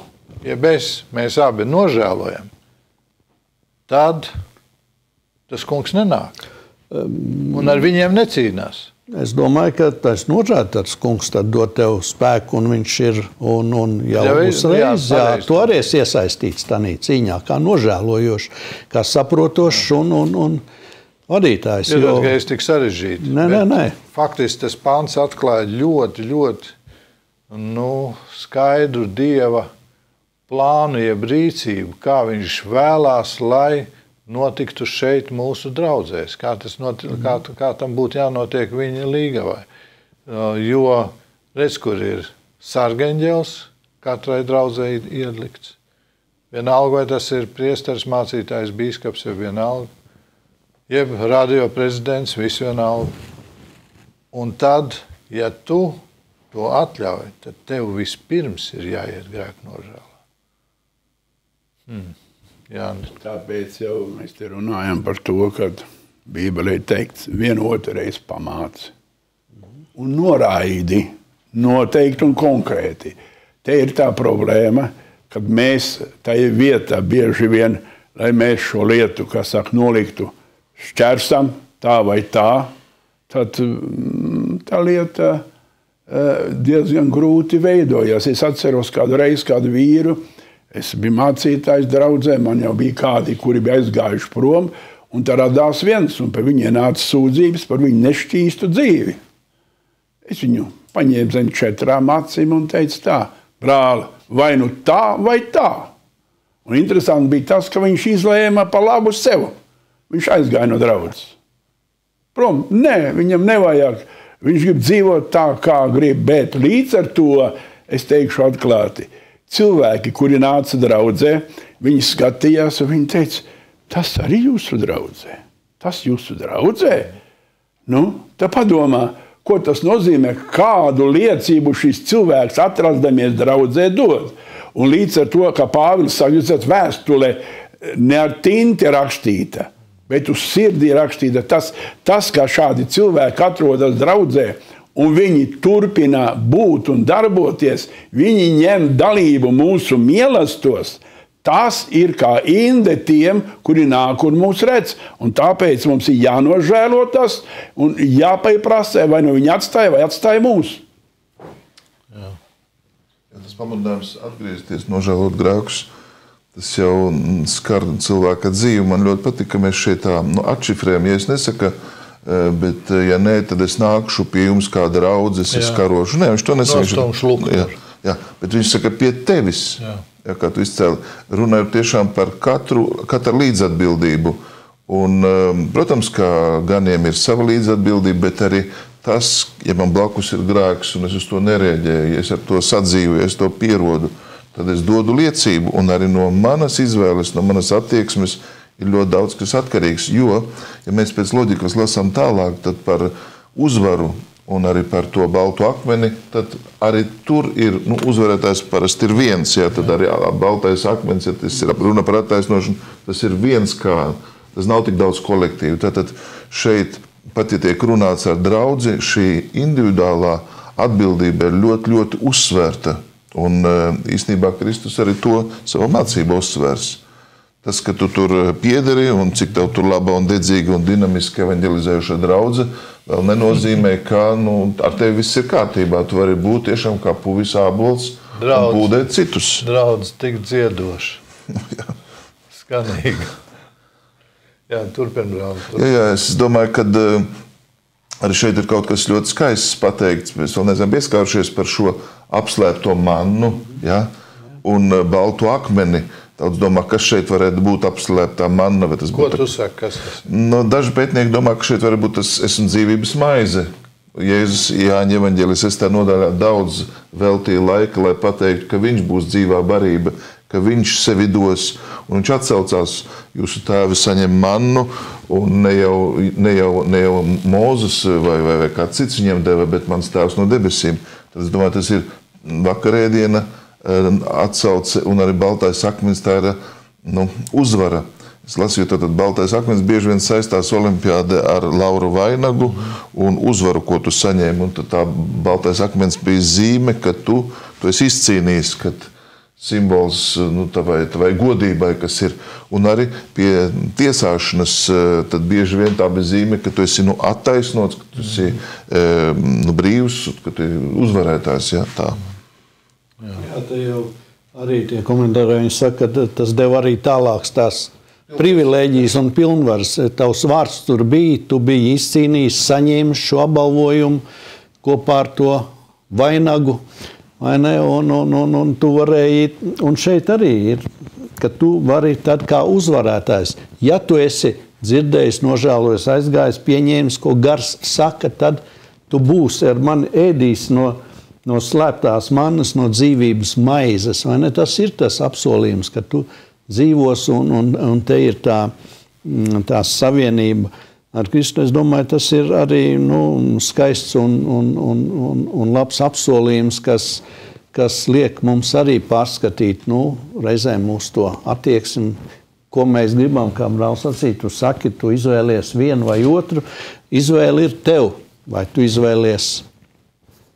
mēs abi nožēlojam, tad tas kungs nenāk. Un ar viņiem necīnās. Es domāju, ka tas nožēlēts kungs tad dod tev spēku, un viņš ir un jau uzreiz. Tu arī esi iesaistīts tādā cīņā, kā nožēlojošs, kā saprotošs un vadītājs. Ka es tik sarežģīti. Nē. Faktiski tas pants atklāja ļoti, ļoti skaidru Dieva plānu, jeb rīcību, kā viņš vēlās, lai notiktu šeit mūsu draudzēs, kā tam būtu jānotiek viņa līgavai. Jo, redz, kur ir sargeņģels, katrai draudzei iedlikts. Vienalga, vai tas ir priesteris, mācītājs, bīskaps, jeb vienalga, jeb radio prezidents, visu vienalga. Un tad, ja tu to atļauj, tad tev vispirms ir jāiet grēku nožēlā. Tāpēc jau mēs te runājam par to, ka Bībelē ir teikts vienotru reizi pamāci un noraidi noteikti un konkrēti. Te ir tā problēma, kad mēs tajā vietā bieži vien, lai mēs šo lietu, kā saka, noliktu šķērsam, tā vai tā, tad tā lieta diezgan grūti veidojas. Es atceros kādu reizi kādu vīru, es biju mācītājs draudzē, man jau bija kādi, kuri bija aizgājuši prom, un tā radās viens, un par viņiem nāca sūdzības par viņu nešķīstu dzīvi. Es viņu paņēmu zem 4 acīm un teicu tā, brāli, vai nu tā, vai tā. Un interesanti bija tas, ka viņš izlēma pa labu sev. Viņš aizgāja no draudzes. Prom, nē, viņam nevajag. Viņš grib dzīvot tā, kā grib, bet līdz ar to, es teikšu atklāti, cilvēki, kuri nāca draudzē, viņi skatījās un viņi teica, tas arī jūsu draudzē. Tas jūsu draudzē? Tā padomā, ko tas nozīmē, kādu liecību šis cilvēks atrasdamies draudzē dod. Un līdz ar to, ka Pāvils saka, jūs esat vēstule ne ar tinti rakstīta, bet uz sirdī rakstīta. Tas, kā šādi cilvēki atrodas draudzē, un viņi turpina būt un darboties, viņi ņem dalību mūsu mīlestos, tas ir kā inde tiem, kuri nāk un mūs redz. Un tāpēc mums ir jānožēlo tas un jāpieprasa, vai nu viņi atstāja vai atstāja mūs. Jā. Tas pamudinājums atgriezties, nožēlot grēkus, Tas jau skar cilvēka dzīvi. Man ļoti patīk, ka mēs šeit tā atšifrējam. Ja es nesaku, bet ja nē, tad es nākšu pie jums kā draudzes, es karošu. Nē, viņš to nesaka. Jā, bet viņš saka pie tevis. Jā, kā tu izcēli. Runāju tiešām par katru līdzatbildību. Un, protams, ka ganiem ir sava līdzatbildība, bet arī tas, ja man blakus ir grēks un es uz to nereaģēju, ja es ar to sadzīvoju, ja es to pierodu, tad es dodu liecību, un arī no manas izvēles, no manas attieksmes ir ļoti daudz, kas atkarīgs. Jo, ja mēs pēc loģikas lasām tālāk, tad par uzvaru un arī par to baltu akmeni, tad arī tur ir, uzvarētājs parasti ir viens, ja, tad arī baltais akmens, ja tas ir runa par attaisnošanu, tas ir viens kā, tas nav tik daudz kolektīvu. Tātad šeit, pat ja tiek runāts ar draudzi, šī individuālā atbildība ir ļoti, ļoti uzsvērta. Un īstenībā Kristus arī to savā mācībā uzsvērs. Tas, ka tu tur piederi un cik tev tur laba un dedzīga un dinamiski evaņģelizējuša draudze, vēl nenozīmē, ka ar tevi viss ir kārtībā. Tu vari būt tiešām kā puvis ābols un pūdēt citus. Draudze tik dziedoša. Skanīga. Jā, turpin, brāl. Jā, es domāju, ka arī šeit ir kaut kas ļoti skaists pateikts. Mēs vēl neesam pieskārušies par šo apslēpto mannu, ja, un baltu akmeni. Daudz domā, kas šeit varētu būt apslēptā manna. Ko tu saki, kas tas? Daži pētnieki domā, ka šeit varētu būt tas esmu dzīvības maize. Jēzus Jāņa evaņģēlis 6. nodaļā daudz veltīja laika, lai pateiktu, ka viņš būs dzīvā barība, ka viņš sevi dos. Un viņš atsaucās, jūsu tēvi saņem mannu, un ne jau Mūzes vai kāds cits viņiem deva, bet mans tēvs no debesīm. Tad es domāju, tas ir vakarēdiena atsauce, un arī baltais akmens tā ir uzvara. Es lasīju, tātad baltais akmens bieži vien saistās olimpiāde ar lauru vainagu un uzvaru, ko tu saņēmi. Un tad tā baltais akmens bija zīme, ka tu esi izcīnījis, kad simbols tavai godībai, kas ir. Un arī pie tiesāšanas tad bieži vien tā bija zīme, ka tu esi attaisnots, ka tu esi brīvs, ka tu esi uzvarētājs. Ja, tā. Jā, te jau arī tie komentāri, viņi saka, ka tas deva arī tālāks tās privilēģijas un pilnvaras. Tavs vārds tur bija, tu biji izcīnījis, saņēmis šo apbalvojumu kopā ar to vainagu. Vai ne? Un tu varēji, un šeit arī ir, ka tu vari tad kā uzvarētājs. Ja tu esi dzirdējis, nožēlojis, aizgājis, pieņēmis, ko gars saka, tad tu būsi ar mani ēdīs no slēptās mannas, no dzīvības maizes. Vai ne? Tas ir tas apsolījums, ka tu dzīvos un te ir tā savienība ar Kristu. Es domāju, tas ir arī skaists un labs apsolījums, kas liek mums arī pārskatīt reizēm mūsu to attieksmi, ko mēs gribam, kā brālis sacīja. Tu saki, tu izvēlies vienu vai otru. Izvēle ir tev, vai tu izvēlies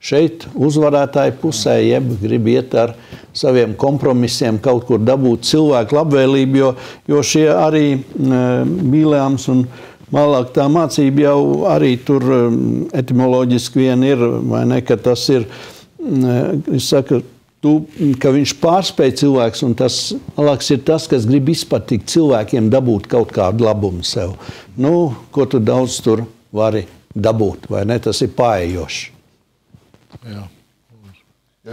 šeit uzvarētāju pusē, jeb grib iet ar saviem kompromisiem kaut kur dabūt cilvēku labvēlību, jo šie arī Bīleāms un Malāk tā mācība jau arī tur etimoloģiski vien ir, vai ne, ka tas ir, es saku, ka viņš pārspēj cilvēks, un tas Malāks ir tas, kas grib izpatikt cilvēkiem, dabūt kaut kādu labumu sev. Ko tu daudz tur vari dabūt, vai ne, tas ir paējoši. Jā,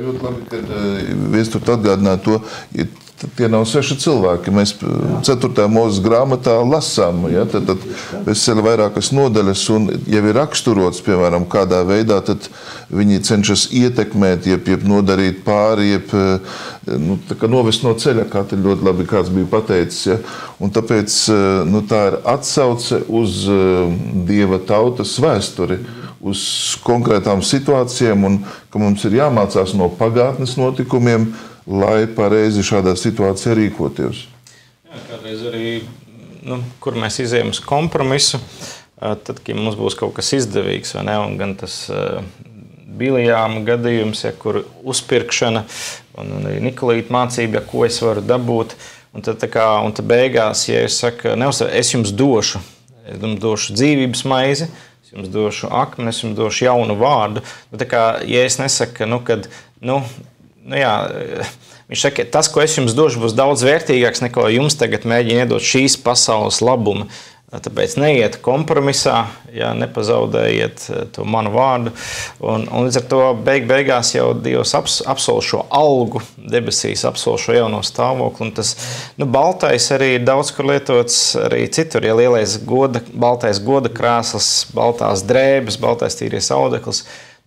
ļoti labi, kad Viestur atgādināja to, ja tie nav 6 cilvēki. Mēs 4. Mūzes grāmatā lasām, ja, tad veseli vairākas nodaļas, un jau ir raksturots, piemēram, kādā veidā, tad viņi cenšas ietekmēt, jeb nodarīt pāri, jeb novest no ceļa, kā te ļoti labi kāds bija pateicis. Ja. Un tāpēc tā ir atsauce uz Dieva tautas vēsturi, uz konkrētām situācijām, un ka mums ir jāmācās no pagātnes notikumiem, lai pareizi šādā situācijā rīkoties. Jā, kādreiz arī, kur mēs izējam uz kompromisu, tad, kad mums būs kaut kas izdevīgs, vai ne, un gan tas Bilijāma gadījums, ja, kur uzpirkšana, un Nikolīta mācība, ja, ko es varu dabūt, un tad beigās, ja es saku, es jums došu dzīvības maizi, es jums došu akmeni, es jums došu jaunu vārdu. Ja es nesaku, Viņš saka, tas, ko es jums došu, būs daudz vērtīgāks, nekā jums tagad mēģina iedot šīs pasaules labumu. Tāpēc neiet kompromisā, nepazaudējiet to manu vārdu. Un līdz ar to beigās jau Dievs apsola šo algu, debesīs apsola šo jauno stāvokli. Un tas, baltais arī ir daudz, kur lietots arī citur. Ja lielais baltais goda krēsls, baltās drēbes, baltais tīries audeklis,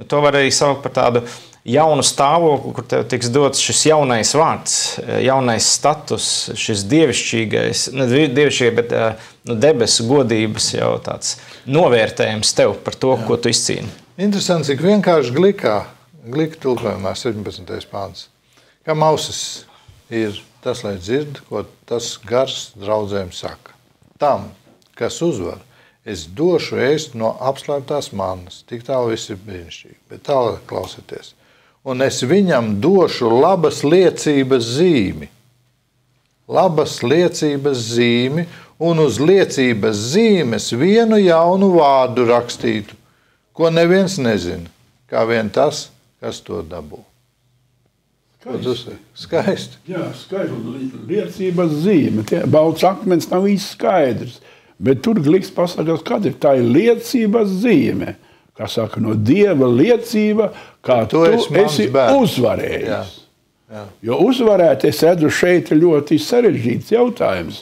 to var arī saukt par tādu jaunu stāvokli, kur tev tiks dots šis jaunais vārds, jaunais status, šis dievišķīgais, bet debesu godības jau tāds novērtējums tev par to, ko tu izcīni. Interesanti, cik vienkārši glika tulkojumā 17. pāns. Kā ausis ir tas, lai dzird, ko tas gars draudzēm saka. Tam, kas uzvar, es došu ēst no apslēptās mannas. Tik tālu viss ir brīnišķīgi, bet tālāk klausieties. Un es viņam došu labas liecības zīmi. Labas liecības zīmi, un uz liecības zīmes vienu jaunu vārdu rakstītu, ko neviens nezina, kā vien tas, kas to dabū. Skaisti. Jā, skaisti. Liecības zīme. Balts akmens nav īsti skaidrs, bet tur Gliks pasakās, kad ir tā liecības zīme. Kā saka, no Dieva liecība, kā tu esi uzvarējis. Jā. Jo uzvarēt, es redzu, šeit ir ļoti sarežģīts jautājums.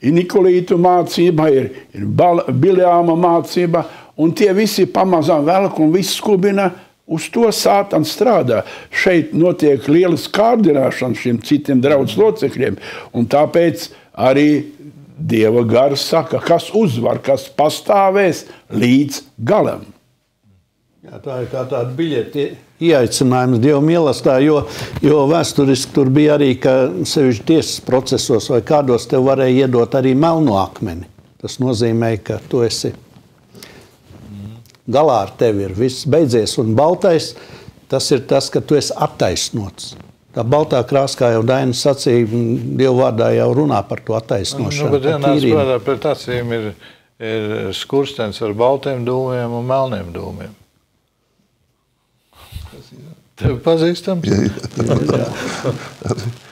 Ir Nikolītu mācība, ir Bileāma mācība, un tie visi pamazām velk un viss skubina, uz to Sātans strādā. Šeit notiek lielas kārdināšanas šiem citiem draudz locekļiem, un tāpēc arī Dieva gars saka, kas uzvar, kas pastāvēs līdz galam. Jā, tā ir kā tāda biļeti ieaicinājums Dieva mīlestībai, jo vēsturiski tur bija arī, ka sevišķi tiesas procesos vai kādos tev varēja iedot arī melno akmeni. Tas nozīmē, ka tu esi galā ar tevi ir viss beidzies, un baltais, tas ir tas, ka tu esi attaisnots. Tā baltā krāsa, kā jau Daina sacīja, Dieva vārdā jau runā par to attaisnošanu. Bet vienās vārdā pret acīm ir skurstens ar baltiem dūmiem un melniem dūmiem. Tev pazīstams? Jā.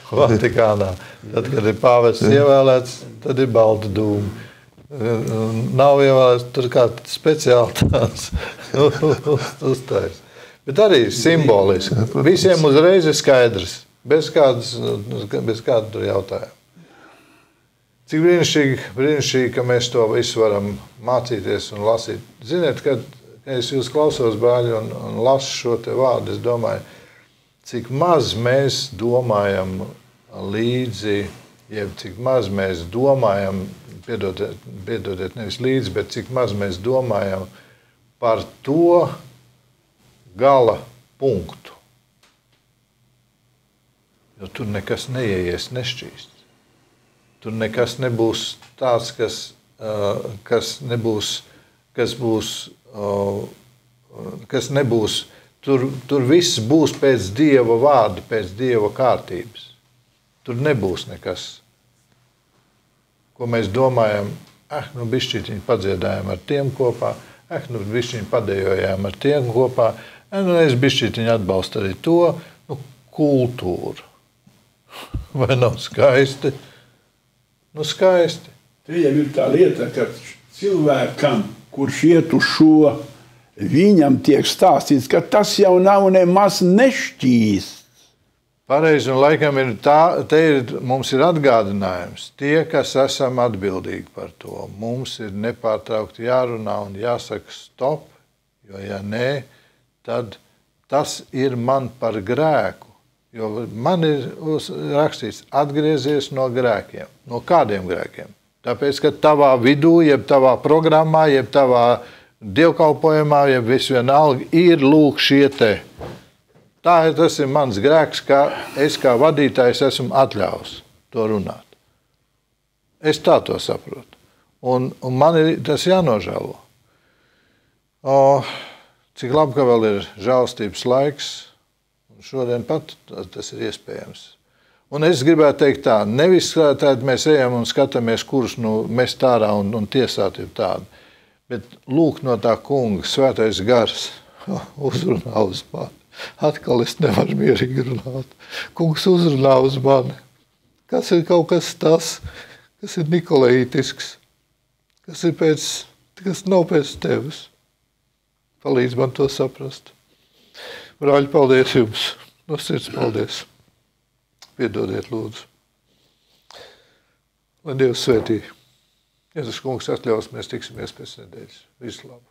Vatikānā. Tad, kad ir pāvests ievēlēts, tad ir balta dūma. Nav ievēlēts, tur kā speciāli tāds uztais. Bet arī simboliski. Visiem uzreiz ir skaidrs. Bez kāda tur jautājuma. Cik brīnišķīgi, ka mēs to visu varam mācīties un lasīt. Ziniet, kad es jūs klausos, brāļi, un lasu šo te vārdu, es domāju, cik maz mēs domājam līdzi, jeb cik maz mēs domājam, piedodiet nevis līdzi, bet cik maz mēs domājam par to gala punktu. Jo tur nekas neieies nešķīst. Tur nekas nebūs tāds, kas nebūs, tur viss būs pēc Dieva vārda, pēc Dieva kārtības. Tur nebūs nekas, ko mēs domājam, bišķītiņi padziedājam ar tiem kopā, bišķītiņi padejojām ar tiem kopā, es bišķītiņi atbalstu arī to, kultūru. Vai nav skaisti? Skaisti. Te jau ir tā lieta, ka cilvēkam, kurš iet uz šo, viņam tiek stāstīts, ka tas jau nav nemaz nešķīsts. Pareizi, un laikam mums ir atgādinājums. Tie, kas esam atbildīgi par to, mums ir nepārtraukti jārunā un jāsaka stop, jo ja nē, tad tas ir man par grēku. Jo man ir rakstīts atgriezies no grēkiem. No kādiem grēkiem? Tāpēc, ka tavā vidū, jeb tavā programmā, jeb tavā dievkalpojumā, jeb visvienalga ir lūk šie te. Tas ir mans grēks, ka es kā vadītājs esmu atļaus to runāt. Es tā to saprotu. Un man ir tas jānožēlo. Cik labi, ka vēl ir žēlstības laiks. Šodien pat tas ir iespējams. Un es gribētu teikt tā, nevis tādi mēs ejam un skatāmies, kurus mest ārā un tiesāt ir tādi, bet lūk no tā kunga svētais gars uzrunā uz Atkal es nevaru mierīgi runāt. Kungs uzrunā uz mani. Kas ir kaut kas tas, kas ir nikolaitisks, kas nav pēc tevis. Palīdz man to saprast. Brāļi, paldies jums. No sirds paldies. Piedodiet, lūdzu. Lai Dievs svētī. Jēzus kungs atļaus, mēs tiksimies pēc nedēļas. Visu labu.